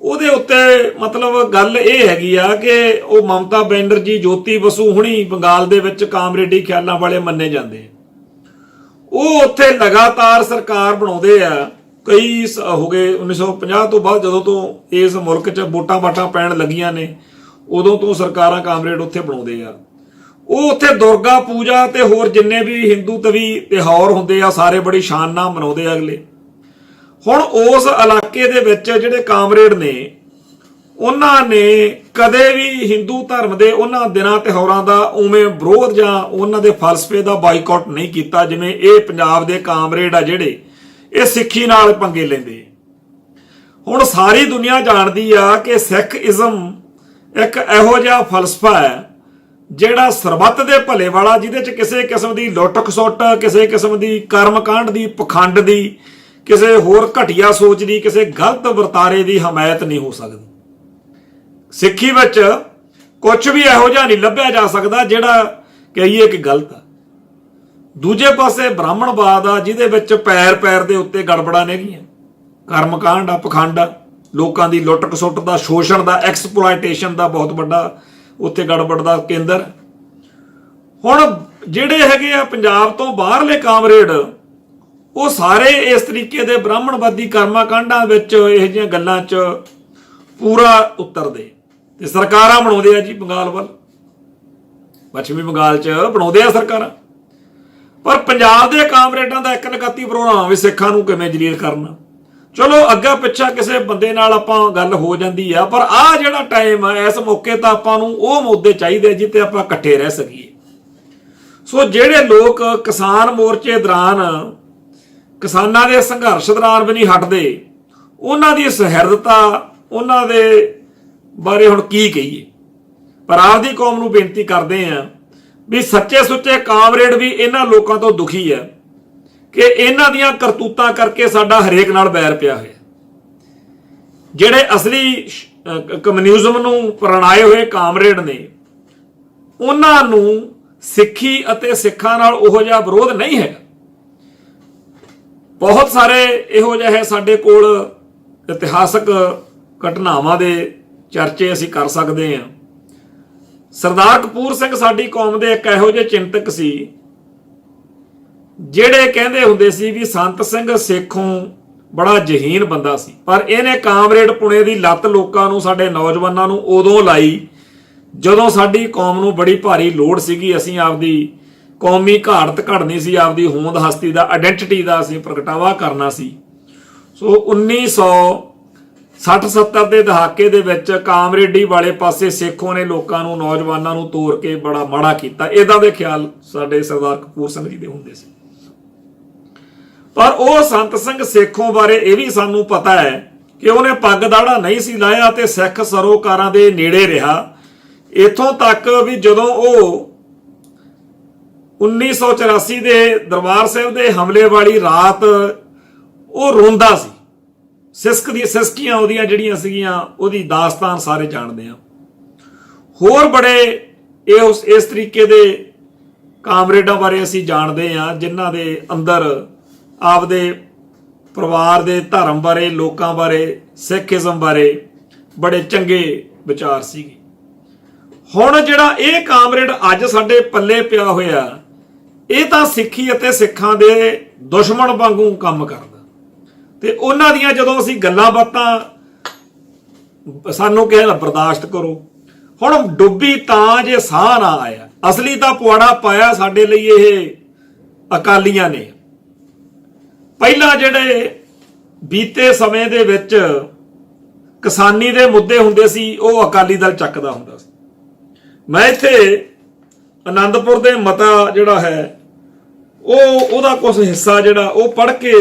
ਉਹਦੇ ਉੱਤੇ ਮਤਲਬ ਗੱਲ ਇਹ ਹੈਗੀ ਆ ਕਿ ਉਹ ਮਮਤਾ ਬੈਨਰਜੀ, ਜੋਤੀ ਬਸੂ ਹੁਣੀ ਬੰਗਾਲ ਦੇ ਵਿੱਚ ਕਾਮਰੇਡੀ ਖਿਆਲਾਂ ਵਾਲੇ ਮੰਨੇ ਜਾਂਦੇ, ਉਹ ਉੱਥੇ ਲਗਾਤਾਰ ਸਰਕਾਰ ਬਣਾਉਂਦੇ ਆ। ਕਈ ਹੋ ਗਏ 1950 ਤੋਂ ਬਾਅਦ ਜਦੋਂ ਤੋਂ ਇਸ ਮੁਲਕ 'ਚ ਵੋਟਾਂ ਪੈਣ ਲੱਗੀਆਂ ਨੇ ਉਦੋਂ ਤੋਂ ਸਰਕਾਰਾਂ ਕਾਮਰੇਡ ਉੱਥੇ ਬਣਾਉਂਦੇ ਆ। ਉਹ ਉੱਥੇ ਦੁਰਗਾ ਪੂਜਾ ਤੇ ਹੋਰ ਜਿੰਨੇ ਵੀ ਹਿੰਦੂ ਤਵੀ ਤਿਉਹਾਰ ਹੁੰਦੇ ਆ ਸਾਰੇ ਬੜੀ ਸ਼ਾਨ ਨਾਲ ਮਨਾਉਂਦੇ ਆ ਅਗਲੇ। ਹੁਣ ਉਸ ਇਲਾਕੇ ਦੇ ਵਿੱਚ ਜਿਹੜੇ ਕਾਮਰੇਡ ਨੇ ਉਹਨਾਂ ਨੇ ਕਦੇ ਵੀ ਹਿੰਦੂ ਧਰਮ ਦੇ ਉਹਨਾਂ ਦਿਨਾਂ ਤਿਉਹਾਰਾਂ ਦਾ ਉਵੇਂ ਵਿਰੋਧ ਜਾਂ ਉਹਨਾਂ ਦੇ ਫਲਸਫੇ ਦਾ ਬਾਈਕਾਟ ਨਹੀਂ ਕੀਤਾ ਜਿਵੇਂ ਇਹ ਪੰਜਾਬ ਦੇ ਕਾਮਰੇਡ ਆ ਜਿਹੜੇ ਇਹ ਸਿੱਖੀ ਨਾਲ ਪੰਗੇ ਲੈਂਦੇ। ਹੁਣ ਸਾਰੀ ਦੁਨੀਆ ਜਾਣਦੀ ਆ ਕਿ ਸਿੱਖਇਜ਼ਮ ਇੱਕ ਇਹੋ ਜਿਹਾ ਫਲਸਫਾ ਹੈ ਜਿਹੜਾ ਸਰਬੱਤ ਦੇ ਭਲੇ ਵਾਲਾ, ਜਿਹਦੇ 'ਚ ਕਿਸੇ ਕਿਸਮ ਦੀ ਲੁੱਟ ਖਸੁੱਟ, ਕਿਸੇ ਕਿਸਮ ਦੀ ਕਰਮਕਾਂਡ ਦੀ, ਪਖੰਡ ਦੀ, ਕਿਸੇ ਹੋਰ ਘਟੀਆ ਸੋਚ ਦੀ, ਕਿਸੇ ਗਲਤ ਵਰਤਾਰੇ ਦੀ ਹਮਾਇਤ ਨਹੀਂ ਹੋ ਸਕਦੀ। ਸਿੱਖੀ ਵਿੱਚ ਕੁਝ ਵੀ ਇਹੋ ਜਿਹਾ ਨਹੀਂ ਲੱਭਿਆ ਜਾ ਸਕਦਾ ਜਿਹੜਾ ਕਹੀਏ ਕਿ ਗਲਤ ਆ। ਦੂਜੇ ਪਾਸੇ ਬ੍ਰਾਹਮਣਵਾਦ ਆ ਜਿਹਦੇ ਵਿੱਚ ਪੈਰ ਦੇ ਉੱਤੇ ਗੜਬੜਾਂ ਨੇਗੀਆਂ, ਕਰਮਕਾਂਡ ਆ, ਪਖੰਡ ਆ, ਲੋਕਾਂ ਦੀ ਲੁੱਟ ਖਸੁੱਟ ਦਾ, ਸ਼ੋਸ਼ਣ ਦਾ, ਐਕਸਪਲੋਇਟੇਸ਼ਨ ਦਾ ਬਹੁਤ ਵੱਡਾ ਉੱਥੇ ਗੜਬੜ ਦਾ ਕੇਂਦਰ। ਹੁਣ ਜਿਹੜੇ ਹੈਗੇ ਆ ਪੰਜਾਬ ਤੋਂ ਬਾਹਰਲੇ ਕਾਮਰੇਡ ਉਹ ਸਾਰੇ ਇਸ ਤਰੀਕੇ ਦੇ ਬ੍ਰਾਹਮਣਵਾਦੀ ਕਰਮਾਕਾਂਡਾਂ ਵਿੱਚ ਇਹੋ ਜਿਹੀਆਂ ਗੱਲਾਂ 'ਚ ਪੂਰਾ ਉਤਰਦੇ ਤੇ ਸਰਕਾਰਾਂ ਬਣਾਉਂਦੇ ਆ ਜੀ। ਬੰਗਾਲ ਵੱਲ, ਪੱਛਮੀ ਬੰਗਾਲ 'ਚ ਬਣਾਉਂਦੇ ਆ ਸਰਕਾਰਾਂ, ਪਰ ਪੰਜਾਬ ਦੇ ਕਾਮਰੇਡਾਂ ਦਾ ਇੱਕ ਨਕਤੀ ਪ੍ਰੋਗਰਾਮ ਵੀ ਸਿੱਖਾਂ ਨੂੰ ਕਿਵੇਂ ਜਲੀਲ ਕਰਨਾ। ਚਲੋ ਅੱਗਾ ਪਿੱਛਾ ਕਿਸੇ ਬੰਦੇ ਨਾਲ ਆਪਾਂ ਗੱਲ ਹੋ ਜਾਂਦੀ ਆ, ਪਰ ਆਹ ਜਿਹੜਾ ਟਾਈਮ ਆ ਇਸ ਮੌਕੇ ਤਾਂ ਆਪਾਂ ਨੂੰ ਉਹ ਮੁੱਦੇ ਚਾਹੀਦੇ ਜਿੱਤੇ ਆਪਾਂ ਇਕੱਠੇ ਰਹਿ ਸਕੀਏ। ਸੋ ਜਿਹੜੇ ਲੋਕ ਕਿਸਾਨ ਮੋਰਚੇ ਦੌਰਾਨ, ਕਿਸਾਨਾਂ ਦੇ ਸੰਘਰਸ਼ ਦੌਰਾਨ ਵੀ ਨਹੀਂ ਹਟਦੇ, ਉਹਨਾਂ ਦੀ ਸਹਿਰਦਤਾ, ਉਹਨਾਂ ਦੇ ਬਾਰੇ ਹੁਣ ਕੀ ਕਹੀਏ। ਪਰ ਆਪਦੀ ਕੌਮ ਨੂੰ ਬੇਨਤੀ ਕਰਦੇ ਆ ਵੀ ਸੱਚੇ ਸੁੱਚੇ ਕਾਮਰੇਡ ਵੀ ਇਹਨਾਂ ਲੋਕਾਂ ਤੋਂ ਦੁਖੀ ਹੈ ਕਿ ਇਹਨਾਂ ਦੀਆਂ ਕਰਤੂਤਾਂ ਕਰਕੇ ਸਾਡਾ ਹਰੇਕ ਨਾਲ ਬੈਰ ਪਿਆ ਹੋਇਆ। ਜਿਹੜੇ ਅਸਲੀ ਕਮਿਊਨਿਜ਼ਮ ਨੂੰ ਪ੍ਰਣਾਏ ਹੋਏ ਕਾਮਰੇਡ ਨੇ ਉਹਨਾਂ ਨੂੰ ਸਿੱਖੀ ਅਤੇ ਸਿੱਖਾਂ ਨਾਲ ਉਹੋ ਜਿਹਾ ਵਿਰੋਧ ਨਹੀਂ ਹੈਗਾ। ਬਹੁਤ ਸਾਰੇ ਇਹੋ ਜਿਹੇ ਸਾਡੇ ਕੋਲ ਇਤਿਹਾਸਕ ਘਟਨਾਵਾਂ ਦੇ ਚਰਚੇ ਅਸੀਂ ਕਰ ਸਕਦੇ ਹਾਂ। ਸਰਦਾਰ ਕਪੂਰ ਸਿੰਘ ਸਾਡੀ ਕੌਮ ਦੇ ਇੱਕ ਇਹੋ ਜਿਹੇ ਚਿੰਤਕ ਸੀ ਜਿਹੜੇ ਕਹਿੰਦੇ ਹੁੰਦੇ ਸੀ ਵੀ ਸੰਤ ਸਿੰਘ ਸੇਖੋਂ ਬੜਾ ਜਹੀਨ ਬੰਦਾ ਸੀ, ਪਰ ਇਹਨੇ ਕਾਮਰੇਡ ਪੁਣੇ ਦੀ ਲੱਤ ਲੋਕਾਂ ਨੂੰ, ਸਾਡੇ ਨੌਜਵਾਨਾਂ ਨੂੰ ਉਦੋਂ ਲਾਈ ਜਦੋਂ ਸਾਡੀ ਕੌਮ ਨੂੰ ਬੜੀ ਭਾਰੀ ਲੋੜ ਸੀਗੀ। ਅਸੀਂ ਆਪਦੀ ਕੌਮੀ ਘਾੜਤ ਘੜਨੀ ਸੀ, ਆਪਦੀ ਹੋਂਦ ਹਸਤੀ ਦਾ, ਆਇਡੈਂਟੀਟੀ ਦਾ ਅਸੀਂ ਪ੍ਰਗਟਾਵਾ ਕਰਨਾ ਸੀ। ਸੋ 1960-70 ਦੇ ਦਹਾਕੇ ਦੇ ਵਿੱਚ ਕਾਮਰੇਡੀ ਵਾਲੇ ਪਾਸੇ ਸੇਖੋਂ ਨੇ ਲੋਕਾਂ ਨੂੰ, ਨੌਜਵਾਨਾਂ ਨੂੰ ਤੋੜ ਕੇ ਬੜਾ ਮਾੜਾ ਕੀਤਾ। ਇਦਾਂ ਦੇ ਖਿਆਲ ਸਾਡੇ ਸਰਦਾਰ ਕਪੂਰ ਸਿੰਘ ਜੀ ਦੇ ਹੁੰਦੇ ਸੀ। ਪਰ ਉਹ ਸੰਤ ਸਿੰਘ ਸੇਖੋਂ ਬਾਰੇ ਇਹ ਵੀ ਸਾਨੂੰ ਪਤਾ ਹੈ ਕਿ ਉਹਨੇ ਪੱਗ ਦਾੜਾ ਨਹੀਂ ਸੀ ਲਾਇਆ ਤੇ ਸਿੱਖ ਸਰੋਕਾਰਾਂ ਦੇ ਨੇੜੇ ਰਿਹਾ। ਇੱਥੋਂ ਤੱਕ ਵੀ ਜਦੋਂ ਉਹ 1984 ਦੇ ਦਰਬਾਰ ਸਾਹਿਬ ਦੇ ਹਮਲੇ ਵਾਲੀ ਰਾਤ ਉਹ ਰੋਂਦਾ ਸੀ, ਸਿਸਕੀਆਂ ਉਹਦੀਆਂ ਜਿਹੜੀਆਂ ਸੀਗੀਆਂ, ਉਹਦੀ ਦਾਸਤਾਨ ਸਾਰੇ ਜਾਣਦੇ ਆ। ਹੋਰ ਬੜੇ ਇਸ ਤਰੀਕੇ ਦੇ ਕਾਮਰੇਡਾਂ ਬਾਰੇ ਅਸੀਂ ਜਾਣਦੇ ਆ ਜਿਨ੍ਹਾਂ ਦੇ ਅੰਦਰ ਆਪਦੇ ਪਰਿਵਾਰ ਦੇ ਧਰਮ ਬਾਰੇ, ਲੋਕਾਂ ਬਾਰੇ, ਸਿੱਖਇਜ਼ਮ ਬਾਰੇ ਬੜੇ ਚੰਗੇ ਵਿਚਾਰ ਸੀਗੇ। ਹੁਣ ਜਿਹੜਾ ਇਹ ਕਾਮਰੇਡ ਅੱਜ ਸਾਡੇ ਪੱਲੇ ਪਿਆ ਹੋਇਆ, ਇਹ ਤਾਂ ਸਿੱਖੀ ਅਤੇ ਸਿੱਖਾਂ ਦੇ ਦੁਸ਼ਮਣ ਵਾਂਗੂ ਕੰਮ ਕਰਦਾ। ਤੇ ਉਹਨਾਂ ਦੀਆਂ ਜਦੋਂ ਅਸੀਂ ਗੱਲਾਂ ਬਾਤਾਂ ਸਾਨੂੰ ਕਿਹਾ ਬਰਦਾਸ਼ਤ ਕਰੋ। ਹੁਣ ਡੁੱਬੀ ਤਾਂ ਜੇ ਸਾਹ ਨਾ ਆਇਆ, ਅਸਲੀ ਤਾਂ ਪੁਆੜਾ ਪਾਇਆ ਸਾਡੇ ਲਈ ਇਹ ਅਕਾਲੀਆਂ ਨੇ। ਪਹਿਲਾਂ ਜਿਹੜੇ ਬੀਤੇ ਸਮੇਂ ਦੇ ਵਿੱਚ ਕਿਸਾਨੀ ਦੇ ਮੁੱਦੇ ਹੁੰਦੇ ਸੀ, ਉਹ ਅਕਾਲੀ ਦਲ ਚੱਕਦਾ ਹੁੰਦਾ ਸੀ। ਮੈਂ ਇੱਥੇ ਆਨੰਦਪੁਰ ਦੇ ਮਤਾ ਜਿਹੜਾ ਹੈ ਉਹਦਾ ਕੁਝ ਹਿੱਸਾ ਜਿਹੜਾ ਉਹ ਪੜ੍ਹ ਕੇ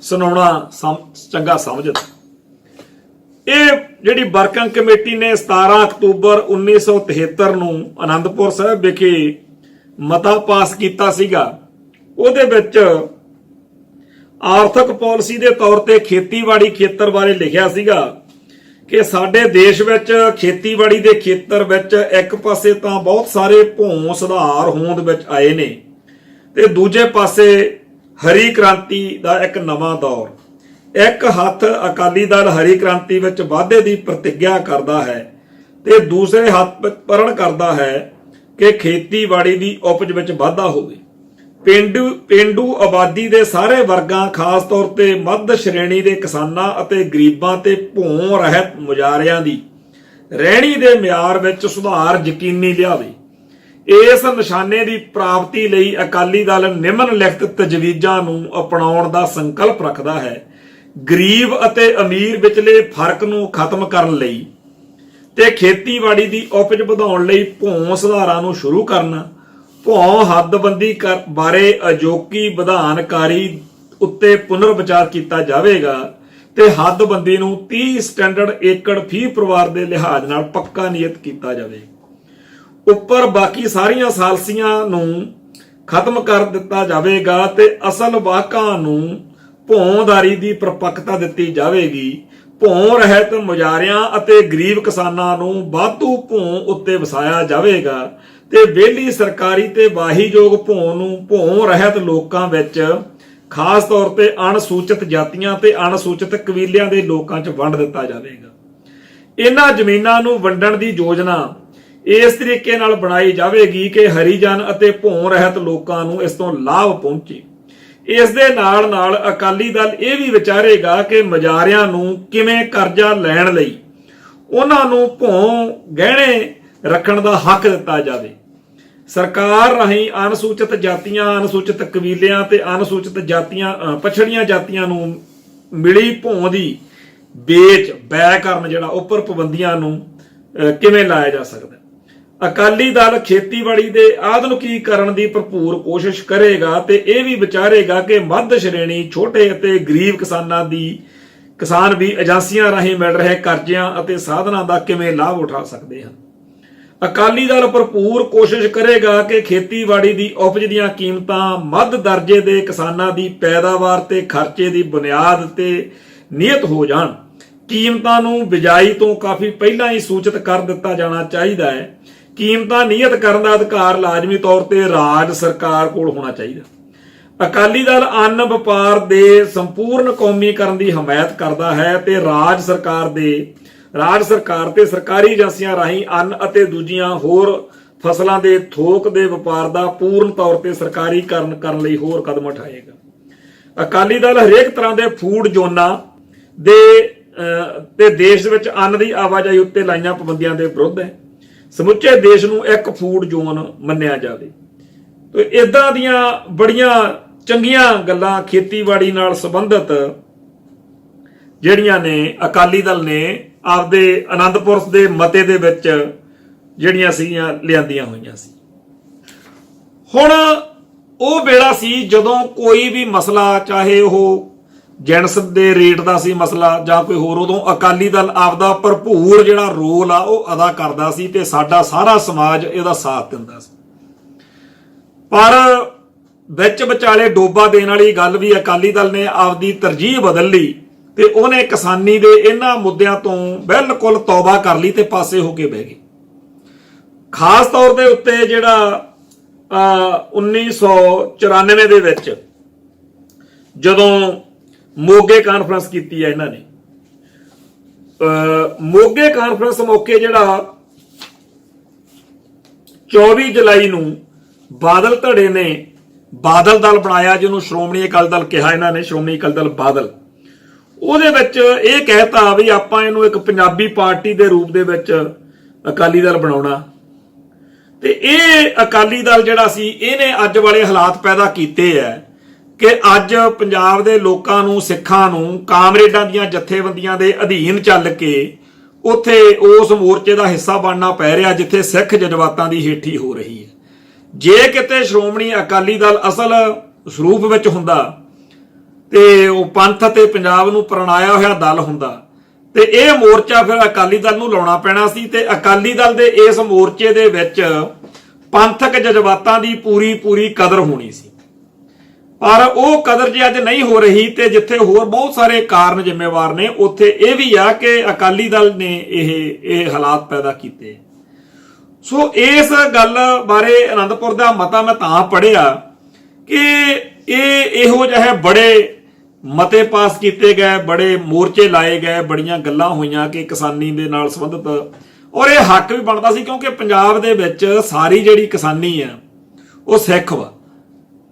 ਸੁਣਾਉਣਾ ਚੰਗਾ ਸਮਝਦਾ। ਇਹ ਜਿਹੜੀ ਵਰਕਿੰਗ ਕਮੇਟੀ ਨੇ 17 ਅਕਤੂਬਰ 1973 ਨੂੰ ਆਨੰਦਪੁਰ ਸਾਹਿਬ ਵਿਖੇ ਮਤਾ ਪਾਸ ਕੀਤਾ ਸੀਗਾ। ਉਹਦੇ ਵਿੱਚ ਆਰਥਿਕ ਪਾਲਿਸੀ ਦੇ ਤੌਰ ਤੇ ਖੇਤੀਬਾੜੀ ਖੇਤਰ ਬਾਰੇ ਲਿਖਿਆ ਸੀਗਾ ਕਿ ਸਾਡੇ ਦੇਸ਼ ਵਿੱਚ ਖੇਤੀਬਾੜੀ ਦੇ ਖੇਤਰ ਵਿੱਚ ਇੱਕ ਪਾਸੇ ਤਾਂ ਬਹੁਤ ਸਾਰੇ ਭੂ ਸੁਧਾਰ ਹੋਂਦ ਵਿੱਚ ਆਏ ਨੇ ਤੇ ਦੂਜੇ ਪਾਸੇ ਹਰੀ ਕ੍ਰਾਂਤੀ ਦਾ ਇੱਕ ਨਵਾਂ ਦੌਰ। ਇੱਕ ਹੱਥ ਅਕਾਲੀ ਦਲ ਹਰੀ ਕ੍ਰਾਂਤੀ ਵਿੱਚ ਵਾਧੇ ਦੀ ਪ੍ਰਤੀਗਿਆ ਕਰਦਾ ਹੈ ਤੇ ਦੂਸਰੇ ਹੱਥ ਪ੍ਰਣ ਕਰਦਾ ਹੈ ਕਿ ਖੇਤੀਬਾੜੀ ਦੀ ਉਪਜ ਵਿੱਚ ਵਾਧਾ ਹੋਵੇ। ਪੇਂਡੂ ਆਬਾਦੀ ਦੇ ਸਾਰੇ ਵਰਗਾਂ, ਖਾਸ ਤੌਰ ਤੇ ਮੱਧ ਸ਼੍ਰੇਣੀ ਦੇ ਕਿਸਾਨਾਂ ਅਤੇ ਗਰੀਬਾਂ ਤੇ ਭੂ ਰਹਿਤ ਮੁਜਾਰਿਆਂ ਦੀ ਰਹਿਣੀ ਦੇ ਮਿਆਰ ਵਿੱਚ ਸੁਧਾਰ ਯਕੀਨੀ ਲਿਆਵੇ। ਇਸ ਨਿਸ਼ਾਨੇ ਦੀ ਪ੍ਰਾਪਤੀ ਲਈ ਅਕਾਲੀ ਦਲ ਨਿਮਨ ਲਿਖਤ ਤਜਵੀਜ਼ਾਂ ਨੂੰ ਅਪਣਾਉਣ ਦਾ ਸੰਕਲਪ ਰੱਖਦਾ ਹੈ। ਗਰੀਬ ਅਤੇ ਅਮੀਰ ਵਿਚਲੇ ਫਰਕ ਨੂੰ ਖਤਮ ਕਰਨ ਲਈ ਤੇ ਖੇਤੀਬਾੜੀ ਦੀ ਉਪਜ ਵਧਾਉਣ ਲਈ ਭੂ ਸੁਧਾਰਾਂ ਨੂੰ ਸ਼ੁਰੂ ਕਰਨਾ, ਭੂ ਹੱਦਬੰਦੀ ਬਾਰੇ ਅਜੋਕੀ ਵਿਧਾਨਕਾਰੀ ਉੱਤੇ ਪੁਨਰ ਵਿਚਾਰ ਕੀਤਾ ਜਾਵੇਗਾ ਤੇ ਹੱਦਬੰਦੀ ਨੂੰ 30 ਸਟੈਂਡਰਡ ਏਕੜ ਫੀ ਪਰਿਵਾਰ ਦੇ ਲਿਹਾਜ਼ ਨਾਲ ਪੱਕਾ ਨਿਯਤ ਕੀਤਾ ਜਾਵੇ। ਉੱਪਰ ਬਾਕੀ ਸਾਰੀਆਂ ਸਾਲਸੀਆਂ ਨੂੰ ਖਤਮ ਕਰ ਦਿੱਤਾ ਜਾਵੇਗਾ ਤੇ ਅਸਲ ਵਾਕਾਂ ਨੂੰ ਭੌਂਦਾਰੀ ਦੀ ਪਰਪੱਕਤਾ ਦਿੱਤੀ ਜਾਵੇਗੀ। ਭੌਂ ਰਹਿਤ ਮੁਜਾਰਿਆਂ ਅਤੇ ਗਰੀਬ ਕਿਸਾਨਾਂ ਨੂੰ ਵਾਧੂ ਭੌਂ ਉੱਤੇ ਵਸਾਇਆ ਜਾਵੇਗਾ ਤੇ ਵਿਹਲੀ ਸਰਕਾਰੀ ਤੇ ਵਾਹੀਯੋਗ ਭੌਂ ਨੂੰ ਭੌਂ ਰਹਿਤ ਲੋਕਾਂ ਵਿੱਚ, ਖਾਸ ਤੌਰ ਤੇ ਅਣਸੂਚਿਤ ਜਾਤੀਆਂ ਤੇ ਅਣਸੂਚਿਤ ਕਬੀਲਿਆਂ ਦੇ ਲੋਕਾਂ 'ਚ ਵੰਡ ਦਿੱਤਾ ਜਾਵੇਗਾ। ਇਹਨਾਂ ਜ਼ਮੀਨਾਂ ਨੂੰ ਵੰਡਣ ਦੀ ਯੋਜਨਾ ਇਸ ਤਰੀਕੇ ਨਾਲ ਬਣਾਈ ਜਾਵੇਗੀ ਕਿ ਹਰੀਜਨ ਅਤੇ ਭੌਂ ਰਹਿਤ ਲੋਕਾਂ ਨੂੰ ਇਸ ਤੋਂ ਲਾਭ ਪਹੁੰਚੇ। ਇਸ ਦੇ ਨਾਲ ਨਾਲ ਅਕਾਲੀ ਦਲ ਇਹ ਵੀ ਵਿਚਾਰੇਗਾ ਕਿ ਮੁਜਾਰਿਆਂ ਨੂੰ ਕਿਵੇਂ ਕਰਜ਼ਾ ਲੈਣ ਲਈ ਉਹਨਾਂ ਨੂੰ ਭੌਂ ਗਹਿਣੇ ਰੱਖਣ ਦਾ ਹੱਕ ਦਿੱਤਾ ਜਾਵੇ। ਸਰਕਾਰ ਰਾਹੀਂ ਅਨੁਸੂਚਿਤ ਜਾਤੀਆਂ, ਅਨੁਸੂਚਿਤ ਕਬੀਲਿਆਂ ਤੇ ਅਨੁਸੂਚਿਤ ਜਾਤੀਆਂ, ਪਛੜੀਆਂ ਜਾਤੀਆਂ ਨੂੰ ਮਿਲੀ ਭੌਂ ਦੀ ਬੈ ਕਰਨ ਜਿਹੜਾ ਉੱਪਰ ਪਾਬੰਦੀਆਂ ਨੂੰ ਕਿਵੇਂ ਲਾਇਆ ਜਾ ਸਕਦਾ। ਅਕਾਲੀ ਦਲ ਖੇਤੀਬਾੜੀ ਦੇ ਆਧੁਨਿਕੀਕਰਨ ਦੀ ਭਰਪੂਰ ਕੋਸ਼ਿਸ਼ ਕਰੇਗਾ ਤੇ ਇਹ ਵੀ ਵਿਚਾਰੇਗਾ ਕਿ ਮੱਧ ਸ਼੍ਰੇਣੀ, ਛੋਟੇ ਅਤੇ ਗਰੀਬ ਕਿਸਾਨ ਵੀ ਏਜੰਸੀਆਂ ਰਾਹੀਂ ਮਿਲ ਰਹੇ ਕਰਜ਼ਿਆਂ ਅਤੇ ਸਾਧਨਾਂ ਦਾ ਕਿਵੇਂ ਲਾਭ ਉਠਾ ਸਕਦੇ ਹਨ। ਅਕਾਲੀ ਦਲ ਭਰਪੂਰ ਕੋਸ਼ਿਸ਼ ਕਰੇਗਾ ਕਿ ਖੇਤੀਬਾੜੀ ਦੀ ਉਪਜ ਦੀਆਂ ਕੀਮਤਾਂ ਮੱਧ ਦਰਜੇ ਦੇ ਕਿਸਾਨਾਂ ਦੀ ਪੈਦਾਵਾਰ ਤੇ ਖਰਚੇ ਦੀ ਬੁਨਿਆਦ ਤੇ ਨਿਯਤ ਹੋ ਜਾਣ। ਕੀਮਤਾਂ ਨੂੰ ਬਿਜਾਈ ਤੋਂ ਕਾਫੀ ਪਹਿਲਾਂ ਹੀ ਸੂਚਿਤ ਕਰ ਦਿੱਤਾ ਜਾਣਾ ਚਾਹੀਦਾ ਹੈ। ਕੀਮਤਾਂ ਨਿਯਤ ਕਰਨ ਦਾ ਅਧਿਕਾਰ ਲਾਜ਼ਮੀ ਤੌਰ ਤੇ ਰਾਜ ਸਰਕਾਰ ਕੋਲ ਹੋਣਾ ਚਾਹੀਦਾ। ਅਕਾਲੀ ਦਲ ਅੰਨ ਵਪਾਰ ਦੇ ਸੰਪੂਰਨ ਕੌਮੀਕਰਨ ਦੀ ਹਮਾਇਤ ਕਰਦਾ ਹੈ ਤੇ ਰਾਜ ਸਰਕਾਰ ਤੇ ਸਰਕਾਰੀ ਏਜੰਸੀਆਂ ਰਾਹੀਂ ਅੰਨ ਅਤੇ ਦੂਜੀਆਂ ਹੋਰ ਫਸਲਾਂ ਦੇ ਥੋਕ ਦੇ ਵਪਾਰ ਦਾ ਪੂਰਨ ਤੌਰ ਤੇ ਸਰਕਾਰੀਕਰਨ ਕਰਨ ਲਈ ਹੋਰ ਕਦਮ ਉਠਾਏਗਾ। ਅਕਾਲੀ ਦਲ ਹਰੇਕ ਤਰ੍ਹਾਂ ਦੇ ਫੂਡ ਜ਼ੋਨਾਂ ਤੇ ਦੇਸ਼ ਵਿੱਚ ਅੰਨ ਦੀ ਆਵਾਜਾਈ ਉੱਤੇ ਲਾਈਆਂ ਪਾਬੰਦੀਆਂ ਦੇ ਵਿਰੁੱਧ ਹੈ। ਸਮੁੱਚੇ ਦੇਸ਼ ਨੂੰ ਇੱਕ ਫੂਡ ਜ਼ੋਨ ਮੰਨਿਆ ਜਾਵੇ। ਤੇ ਇਦਾਂ ਦੀਆਂ ਬੜੀਆਂ ਚੰਗੀਆਂ ਗੱਲਾਂ ਖੇਤੀਬਾੜੀ ਨਾਲ ਸੰਬੰਧਿਤ ਜਿਹੜੀਆਂ ਨੇ ਅਕਾਲੀ ਦਲ ਨੇ ਆਪਦੇ ਆਨੰਦਪੁਰ ਦੇ ਮਤੇ ਦੇ ਵਿੱਚ ਜਿਹੜੀਆਂ ਸੀਗੀਆਂ ਲਿਆਂਦੀਆਂ ਹੋਈਆਂ ਸੀ। ਹੁਣ ਉਹ ਵੇਲਾ ਸੀ ਜਦੋਂ ਕੋਈ ਵੀ ਮਸਲਾ, ਚਾਹੇ ਉਹ ਜਿਣਸ ਦੇ ਰੇਟ ਦਾ ਸੀ ਮਸਲਾ ਜਾਂ ਕੋਈ ਹੋਰ, ਉਦੋਂ ਅਕਾਲੀ ਦਲ ਆਪਦਾ ਭਰਪੂਰ ਜਿਹੜਾ ਰੋਲ ਆ ਉਹ ਅਦਾ ਕਰਦਾ ਸੀ ਤੇ ਸਾਡਾ ਸਾਰਾ ਸਮਾਜ ਇਹਦਾ ਸਾਥ ਦਿੰਦਾ ਸੀ। ਪਰ ਵਿੱਚ ਵਿਚਾਲੇ ਡੋਬਾ ਦੇਣ ਵਾਲੀ ਗੱਲ ਵੀ ਅਕਾਲੀ ਦਲ ਨੇ ਆਪਦੀ ਤਰਜੀਹ ਬਦਲ ਲਈ ਤੇ ਉਹਨੇ ਕਿਸਾਨੀ ਦੇ ਇਹਨਾਂ ਮੁੱਦਿਆਂ ਤੋਂ ਬਿਲਕੁਲ ਤੌਬਾ ਕਰ ਲਈ ਤੇ ਪਾਸੇ ਹੋ ਕੇ ਬਹਿ ਗਏ। ਖਾਸ ਤੌਰ ਦੇ ਉੱਤੇ ਜਿਹੜਾ 1994 ਦੇ ਵਿੱਚ ਜਦੋਂ ਮੋਗੇ ਕਾਨਫਰੰਸ ਕੀਤੀ ਹੈ ਇਹਨਾਂ ਨੇ, ਮੋਗੇ ਕਾਨਫਰੰਸ ਮੌਕੇ ਜਿਹੜਾ 24 ਜੁਲਾਈ ਨੂੰ ਬਾਦਲ ਧੜੇ ਨੇ ਬਾਦਲ ਦਲ ਬਣਾਇਆ, ਜਿਹਨੂੰ ਸ਼੍ਰੋਮਣੀ ਅਕਾਲੀ ਦਲ ਕਿਹਾ ਇਹਨਾਂ ਨੇ, ਸ਼੍ਰੋਮਣੀ ਅਕਾਲੀ ਦਲ ਬਾਦਲ, ਉਹਦੇ ਵਿੱਚ ਇਹ ਕਹਿਤਾ ਵੀ ਆਪਾਂ ਇਹਨੂੰ ਇੱਕ ਪੰਜਾਬੀ ਪਾਰਟੀ ਦੇ ਰੂਪ ਦੇ ਵਿੱਚ ਅਕਾਲੀ ਦਲ ਬਣਾਉਣਾ। ਤੇ ਇਹ ਅਕਾਲੀ ਦਲ ਜਿਹੜਾ ਸੀ ਇਹਨੇ ਅੱਜ ਵਾਲੇ ਹਾਲਾਤ ਪੈਦਾ ਕੀਤੇ ਹੈ ਕਿ ਅੱਜ ਪੰਜਾਬ ਦੇ ਲੋਕਾਂ ਨੂੰ, ਸਿੱਖਾਂ ਨੂੰ ਕਾਮਰੇਡਾਂ ਦੀਆਂ ਜਥੇਬੰਦੀਆਂ ਦੇ ਅਧੀਨ ਚੱਲ ਕੇ ਉੱਥੇ ਉਸ ਮੋਰਚੇ ਦਾ ਹਿੱਸਾ ਬਣਨਾ ਪੈ ਰਿਹਾ ਜਿੱਥੇ ਸਿੱਖ ਜਜ਼ਬਾਤਾਂ ਦੀ ਹੇਠੀ ਹੋ ਰਹੀ ਹੈ। ਜੇ ਕਿਤੇ ਸ਼੍ਰੋਮਣੀ ਅਕਾਲੀ ਦਲ ਅਸਲ ਸਰੂਪ ਵਿੱਚ ਹੁੰਦਾ ਤੇ ਉਹ ਪੰਥ ਤੇ ਪੰਜਾਬ ਨੂੰ ਪ੍ਰਣਾਇਆ ਹੋਇਆ ਦਲ ਹੁੰਦਾ ਤੇ ਇਹ ਮੋਰਚਾ ਫਿਰ ਅਕਾਲੀ ਦਲ ਨੂੰ ਲਾਉਣਾ ਪੈਣਾ ਸੀ ਤੇ ਅਕਾਲੀ ਦਲ ਦੇ ਇਸ ਮੋਰਚੇ ਦੇ ਵਿੱਚ ਪੰਥਕ ਜਜ਼ਬਾਤਾਂ ਦੀ ਪੂਰੀ ਕਦਰ ਹੋਣੀ ਸੀ। ਪਰ ਉਹ ਕਦਰ ਜੇ ਅੱਜ ਨਹੀਂ ਹੋ ਰਹੀ ਤੇ ਜਿੱਥੇ ਹੋਰ ਬਹੁਤ ਸਾਰੇ ਕਾਰਨ ਜ਼ਿੰਮੇਵਾਰ ਨੇ, ਉੱਥੇ ਇਹ ਵੀ ਆ ਕਿ ਅਕਾਲੀ ਦਲ ਨੇ ਇਹ ਹਾਲਾਤ ਪੈਦਾ ਕੀਤੇ। ਸੋ ਇਸ ਗੱਲ ਬਾਰੇ ਆਨੰਦਪੁਰ ਦਾ ਮਤਾ ਮੈਂ ਤਾਂ ਪੜ੍ਹਿਆ ਕਿ ਇਹੋ ਜਿਹੇ ਬੜੇ ਮਤੇ ਪਾਸ ਕੀਤੇ ਗਏ, ਬੜੇ ਮੋਰਚੇ ਲਾਏ ਗਏ, ਬੜੀਆਂ ਗੱਲਾਂ ਹੋਈਆਂ ਕਿ ਕਿਸਾਨੀ ਦੇ ਨਾਲ ਸੰਬੰਧਿਤ, ਔਰ ਇਹ ਹੱਕ ਵੀ ਬਣਦਾ ਸੀ ਕਿਉਂਕਿ ਪੰਜਾਬ ਦੇ ਵਿੱਚ ਸਾਰੀ ਜਿਹੜੀ ਕਿਸਾਨੀ ਆ ਉਹ ਸਿੱਖ ਵਾ।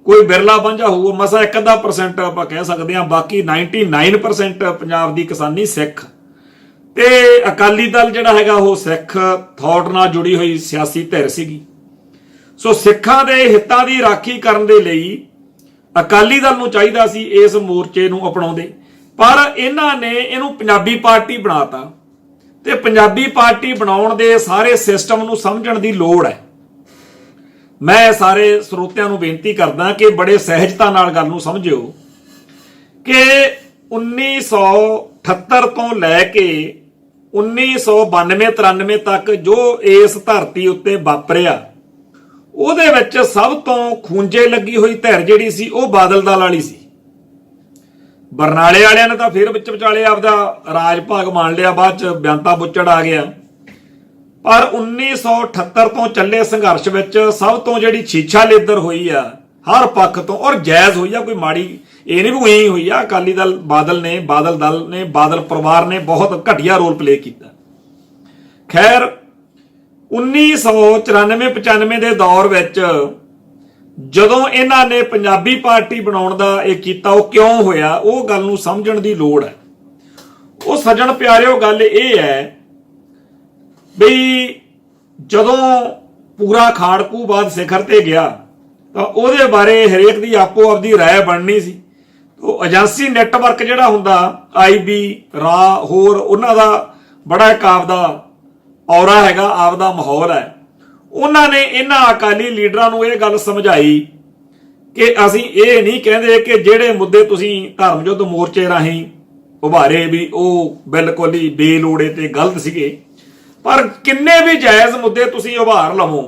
ਕੋਈ ਬਿਰਲਾ ਵਾਂਝਾ ਹੋਊ, ਮਸਾ 1% ਆਪਾਂ ਕਹਿ ਸਕਦੇ ਹਾਂ, ਬਾਕੀ 99% ਪੰਜਾਬ ਦੀ ਕਿਸਾਨੀ ਸਿੱਖ। ਤੇ ਅਕਾਲੀ ਦਲ ਜਿਹੜਾ ਹੈਗਾ ਉਹ ਸਿੱਖ ਥਾਟ ਨਾਲ ਜੁੜੀ ਹੋਈ ਸਿਆਸੀ ਧਿਰ ਸੀਗੀ। ਸੋ ਸਿੱਖਾਂ ਦੇ ਹਿੱਤਾਂ ਦੀ ਰਾਖੀ ਕਰਨ ਦੇ ਲਈ ਅਕਾਲੀ ਦਲ ਨੂੰ ਚਾਹੀਦਾ ਸੀ ਇਸ ਮੋਰਚੇ ਨੂੰ ਅਪਣਾਉਂਦੇ, ਪਰ ਇਹਨਾਂ ਨੇ ਇਹਨੂੰ ਪੰਜਾਬੀ ਪਾਰਟੀ ਬਣਾਤਾ ਤੇ ਪੰਜਾਬੀ ਪਾਰਟੀ ਬਣਾਉਣ ਦੇ ਸਾਰੇ ਸਿਸਟਮ ਨੂੰ ਸਮਝਣ ਦੀ ਲੋੜ ਹੈ। ਮੈਂ ਸਾਰੇ ਸਰੋਤਿਆਂ ਨੂੰ ਬੇਨਤੀ ਕਰਦਾ ਕਿ ਬੜੇ ਸਹਿਜਤਾ ਨਾਲ ਗੱਲ ਨੂੰ ਸਮਝਿਓ ਕਿ 1978 ਤੋਂ ਲੈ ਕੇ 1992-93 ਤੱਕ ਜੋ ਇਸ ਧਰਤੀ ਉੱਤੇ ਵਾਪਰਿਆ ਉਹਦੇ ਵਿੱਚ ਸਭ ਤੋਂ ਖੂੰਜੇ ਲੱਗੀ ਹੋਈ ਧਿਰ ਜਿਹੜੀ ਸੀ ਉਹ ਬਾਦਲ ਦਲ ਵਾਲੀ ਸੀ। ਬਰਨਾਲੇ ਵਾਲਿਆਂ ਨੇ ਤਾਂ ਫਿਰ ਵਿੱਚ ਵਿਚਾਲੇ ਆਪਦਾ ਰਾਜ ਭਾਗ ਮੰਨ ਲਿਆ, ਬਾਅਦ ਚ ਬਿਆੰਤਾ ਬੁੱਚੜ ਆ ਗਿਆ। ਪਰ 1978 ਤੋਂ ਚੱਲੇ ਸੰਘਰਸ਼ ਵਿੱਚ ਸਭ ਤੋਂ ਜਿਹੜੀ ਛੀਛਾ ਲੇਦਰ ਹੋਈ ਆ ਹਰ ਪੱਖ ਤੋਂ, ਔਰ ਜਾਇਜ਼ ਹੋਈ ਆ, ਕੋਈ ਮਾੜੀ ਇਹ ਨਹੀਂ ਵੀ ਉਹੀ ਹੋਈ ਆ। ਅਕਾਲੀ ਦਲ, ਬਾਦਲ ਦਲ ਨੇ, ਬਾਦਲ ਪਰਿਵਾਰ ਨੇ ਬਹੁਤ ਘਟੀਆ ਰੋਲ ਪਲੇ ਕੀਤਾ। ਖੈਰ 1994-95 ਦੇ ਦੌਰ ਵਿੱਚ ਜਦੋਂ ਇਹਨਾਂ ਨੇ ਪੰਜਾਬੀ ਪਾਰਟੀ ਬਣਾਉਣ ਦਾ ਇਹ ਕੀਤਾ, ਉਹ ਕਿਉਂ ਹੋਇਆ ਉਹ ਗੱਲ ਨੂੰ ਸਮਝਣ ਦੀ ਲੋੜ ਹੈ। ਉਹ ਸੱਜਣ ਪਿਆਰਿਓ, ਗੱਲ ਇਹ ਹੈ ਬਈ ਜਦੋਂ ਪੂਰਾ ਖਾੜਕੂਬਾਦ ਸਿਖਰ ਤੇ ਗਿਆ ਤਾਂ ਉਹਦੇ ਬਾਰੇ ਹਰੇਕ ਦੀ ਆਪੋ ਆਪਦੀ ਰਾਏ ਬਣਨੀ ਸੀ। ਉਹ ਏਜੰਸੀ ਨੈਟਵਰਕ ਜਿਹੜਾ ਹੁੰਦਾ, IB, ਰਾ, ਹੋਰ ਉਹਨਾਂ ਦਾ ਬੜਾ ਇੱਕ ਆਪਦਾ ਔਰਾ ਹੈਗਾ, ਆਪਦਾ ਮਾਹੌਲ ਹੈ। ਉਹਨਾਂ ਨੇ ਇਹਨਾਂ ਅਕਾਲੀ ਲੀਡਰਾਂ ਨੂੰ ਇਹ ਗੱਲ ਸਮਝਾਈ ਕਿ ਅਸੀਂ ਇਹ ਨਹੀਂ ਕਹਿੰਦੇ ਕਿ ਜਿਹੜੇ ਮੁੱਦੇ ਤੁਸੀਂ ਧਰਮ ਯੁੱਧ ਮੋਰਚੇ ਰਾਹੀਂ ਉਭਾਰੇ ਵੀ ਉਹ ਬਿਲਕੁਲ ਹੀ ਬੇਲੋੜੇ ਤੇ ਗਲਤ ਸੀਗੇ, ਪਰ ਕਿੰਨੇ ਵੀ ਜਾਇਜ਼ ਮੁੱਦੇ ਤੁਸੀਂ ਉਭਾਰ ਲਵੋ,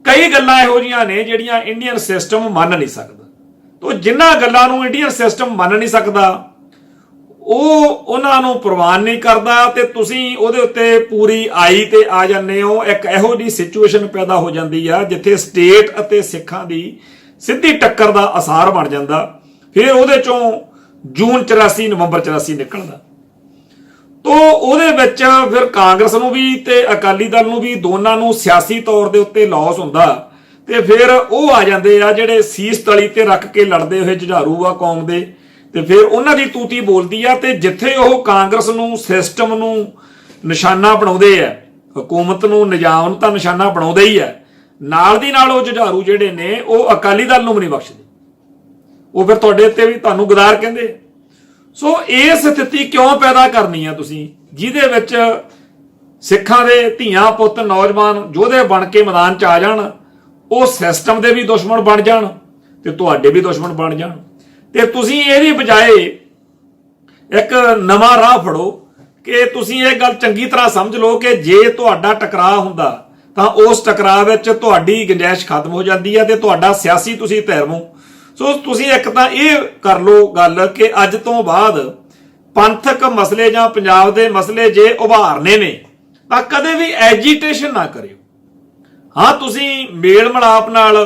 ਕਈ ਗੱਲਾਂ ਇਹੋ ਜਿਹੀਆਂ ਨੇ ਜਿਹੜੀਆਂ ਇੰਡੀਅਨ ਸਿਸਟਮ ਮੰਨ ਨਹੀਂ ਸਕਦਾ। ਤੋ ਜਿਨ੍ਹਾਂ ਗੱਲਾਂ ਨੂੰ ਇੰਡੀਅਨ ਸਿਸਟਮ ਮੰਨ ਨਹੀਂ ਸਕਦਾ ਉਹ ਉਹਨਾਂ ਨੂੰ ਪ੍ਰਵਾਨ ਨਹੀਂ ਕਰਦਾ ਤੇ ਤੁਸੀਂ ਉਹਦੇ ਉੱਤੇ ਪੂਰੀ ਆਈ ਤੇ ਆ ਜਾਂਦੇ ਹੋ। ਇੱਕ ਇਹੋ ਜਿਹੀ ਸਿਚੁਏਸ਼ਨ ਪੈਦਾ ਹੋ ਜਾਂਦੀ ਆ ਜਿੱਥੇ ਸਟੇਟ ਅਤੇ ਸਿੱਖਾਂ ਦੀ ਸਿੱਧੀ ਟੱਕਰ ਦਾ ਅਸਾਰ ਬਣ ਜਾਂਦਾ। ਫਿਰ ਉਹਦੇ ਚੋਂ ਜੂਨ 84 ਨਵੰਬਰ 84 ਨਿਕਲਦਾ। ਤੋ ਉਹਦੇ ਵਿੱਚ ਫਿਰ ਕਾਂਗਰਸ ਨੂੰ ਵੀ ਤੇ ਅਕਾਲੀ ਦਲ ਨੂੰ ਵੀ ਦੋਨਾਂ ਨੂੰ ਸਿਆਸੀ ਤੌਰ ਦੇ ਉੱਤੇ ਲਾਸ ਹੁੰਦਾ ਤੇ ਫਿਰ ਉਹ ਆ ਜਾਂਦੇ ਆ ਜਿਹੜੇ ਸੀਸ ਤਲੀ ਤੇ ਰੱਖ ਕੇ ਲੜਦੇ ਹੋਏ ਜੁਝਾਰੂ ਆ ਕੌਮ ਦੇ, ਤੇ ਫਿਰ ਉਹਨਾਂ ਦੀ ਤੂਤੀ ਬੋਲਦੀ ਆ। ਤੇ ਜਿੱਥੇ ਉਹ ਕਾਂਗਰਸ ਨੂੰ, ਸਿਸਟਮ ਨੂੰ ਨਿਸ਼ਾਨਾ ਬਣਾਉਂਦੇ ਆ, ਹਕੂਮਤ ਨੂੰ, ਨਿਜ਼ਾਮ ਨੂੰ ਤਾਂ ਨਿਸ਼ਾਨਾ ਬਣਾਉਂਦੇ ਹੀ ਆ, ਨਾਲ ਦੀ ਨਾਲ ਉਹ ਜੁਝਾਰੂ ਜਿਹੜੇ ਨੇ ਉਹ ਅਕਾਲੀ ਦਲ ਨੂੰ ਵੀ ਨਹੀਂ ਬਖਸ਼ਦੇ। ਉਹ ਫਿਰ ਤੁਹਾਡੇ ਉੱਤੇ ਵੀ ਤੁਹਾਨੂੰ ਗਦਾਰ ਕਹਿੰਦੇ। ਸੋ ਇਹ ਸਥਿਤੀ ਕਿਉਂ ਪੈਦਾ ਕਰਨੀ ਆ ਤੁਸੀਂ ਜਿਹਦੇ ਵਿੱਚ ਸਿੱਖਾਂ ਦੇ ਧੀਆਂ ਪੁੱਤ ਨੌਜਵਾਨ ਯੋਧੇ ਬਣ ਕੇ ਮੈਦਾਨ 'ਚ ਆ ਜਾਣ, ਉਹ ਸਿਸਟਮ ਦੇ ਵੀ ਦੁਸ਼ਮਣ ਬਣ ਜਾਣ ਤੇ ਤੁਹਾਡੇ ਵੀ ਦੁਸ਼ਮਣ ਬਣ ਜਾਣ, ਤੇ ਤੁਸੀਂ ਇਹਦੀ ਬਜਾਏ ਇੱਕ ਨਵਾਂ ਰਾਹ ਫੜੋ ਕਿ ਤੁਸੀਂ ਇਹ ਗੱਲ ਚੰਗੀ ਤਰ੍ਹਾਂ ਸਮਝ ਲਓ ਕਿ ਜੇ ਤੁਹਾਡਾ ਟਕਰਾਅ ਹੁੰਦਾ ਤਾਂ ਉਸ ਟਕਰਾਅ ਵਿੱਚ ਤੁਹਾਡੀ ਗੁੰਜਾਇਸ਼ ਖਤਮ ਹੋ ਜਾਂਦੀ ਹੈ ਤੇ ਤੁਹਾਡਾ ਸਿਆਸੀ ਤੁਸੀਂ ਧਿਰਮੋ। ਸੋ ਤੁਸੀਂ ਇੱਕ ਤਾਂ ਇਹ ਕਰ ਲਓ ਗੱਲ ਕਿ ਅੱਜ ਤੋਂ ਬਾਅਦ ਪੰਥਕ ਮਸਲੇ ਜਾਂ ਪੰਜਾਬ ਦੇ ਮਸਲੇ ਜੇ ਉਭਾਰਨੇ ਨੇ ਤਾਂ ਕਦੇ ਵੀ ਐਜੀਟੇਸ਼ਨ ਨਾ ਕਰਿਓ। ਹਾਂ, ਤੁਸੀਂ ਮੇਲ ਮਿਲਾਪ ਨਾਲ,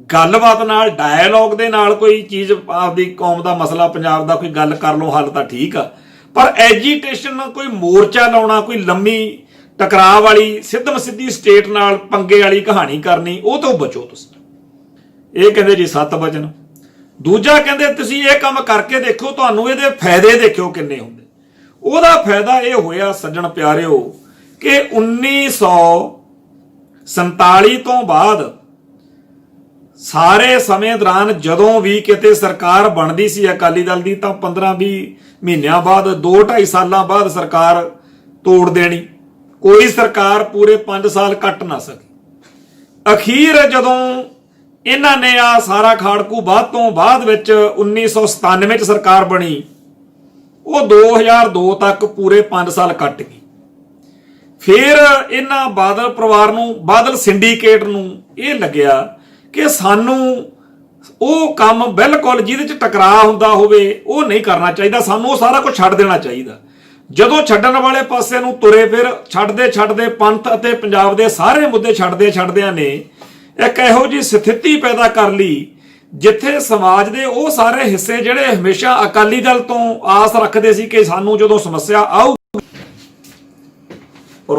ਗੱਲਬਾਤ ਨਾਲ, ਡਾਇਲੌਗ ਦੇ ਨਾਲ ਕੋਈ ਚੀਜ਼, ਆਪਦੀ ਕੌਮ ਦਾ ਮਸਲਾ, ਪੰਜਾਬ ਦਾ ਕੋਈ ਗੱਲ ਕਰ ਲਓ ਹੱਲ ਤਾਂ ਠੀਕ ਆ, ਪਰ ਐਜੀਟੇਸ਼ਨ ਕੋਈ ਮੋਰਚਾ ਲਾਉਣਾ, ਕੋਈ ਲੰਮੀ ਟਕਰਾਅ ਵਾਲੀ ਸਿੱਧਮ ਸਿੱਧੀ ਸਟੇਟ ਨਾਲ ਪੰਗੇ ਵਾਲੀ ਕਹਾਣੀ ਕਰਨੀ, ਉਹ ਤੋਂ ਬਚੋ ਤੁਸੀਂ। ਇਹ ਕਹਿੰਦੇ ਜੀ 7 ਵਚਨ। ਦੂਜਾ ਕਹਿੰਦੇ ਤੁਸੀਂ ਇਹ ਕੰਮ ਕਰਕੇ ਦੇਖੋ, ਤੁਹਾਨੂੰ ਇਹਦੇ ਫਾਇਦੇ ਦੇਖਿਓ ਕਿੰਨੇ ਹੁੰਦੇ। ਉਹਦਾ ਫਾਇਦਾ ਇਹ ਹੋਇਆ ਸੱਜਣ ਪਿਆਰਿਓ ਕਿ 1947 ਤੋਂ ਬਾਅਦ ਸਾਰੇ ਸਮੇਂ ਦੌਰਾਨ ਜਦੋਂ ਵੀ ਕਿਤੇ ਸਰਕਾਰ ਬਣਦੀ ਸੀ ਅਕਾਲੀ ਦਲ ਦੀ, ਤਾਂ 15-20 ਮਹੀਨਿਆਂ ਬਾਅਦ 2-2.5 ਸਾਲਾਂ ਬਾਅਦ ਸਰਕਾਰ ਤੋੜ ਦੇਣੀ। ਕੋਈ ਸਰਕਾਰ ਪੂਰੇ 5 ਸਾਲ ਕੱਟ ਨਾ ਸਕੀ। ਅਖੀਰ ਜਦੋਂ ਇਹਨਾਂ ਨੇ ਆ ਸਾਰਾ ਖਾੜਕੂ ਬਾਅਦ ਵਿੱਚ 1997 ਚ ਸਰਕਾਰ ਬਣੀ, ਉਹ 2002 ਤੱਕ ਪੂਰੇ 5 ਸਾਲ ਕੱਟ ਗਈ। ਫਿਰ ਇਹਨਾਂ ਬਾਦਲ ਪਰਿਵਾਰ ਨੂੰ, ਬਾਦਲ ਸਿੰਡੀਕੇਟ ਨੂੰ ਇਹ ਲੱਗਿਆ ਕਿ ਸਾਨੂੰ ਉਹ ਕੰਮ ਬਿਲਕੁਲ ਜਿਹਦੇ ਚ ਟਕਰਾਅ ਹੁੰਦਾ ਹੋਵੇ ਉਹ ਨਹੀਂ ਕਰਨਾ ਚਾਹੀਦਾ, ਸਾਨੂੰ ਉਹ ਸਾਰਾ ਕੁਝ ਛੱਡ ਦੇਣਾ ਚਾਹੀਦਾ। ਜਦੋਂ ਛੱਡਣ ਵਾਲੇ ਪਾਸੇ ਨੂੰ ਤੁਰੇ, ਫਿਰ ਛੱਡਦੇ ਪੰਥ ਅਤੇ ਪੰਜਾਬ ਦੇ ਸਾਰੇ ਮੁੱਦੇ ਛੱਡਦਿਆਂ ਨੇ ਇੱਕ ਇਹੋ ਜਿਹੀ ਸਥਿਤੀ ਪੈਦਾ ਕਰ ਲਈ ਜਿੱਥੇ ਸਮਾਜ ਦੇ ਉਹ ਸਾਰੇ ਹਿੱਸੇ ਜਿਹੜੇ ਹਮੇਸ਼ਾ ਅਕਾਲੀ ਦਲ ਤੋਂ ਆਸ ਰੱਖਦੇ ਸੀ ਕਿ ਸਾਨੂੰ ਜਦੋਂ ਸਮੱਸਿਆ ਆਊ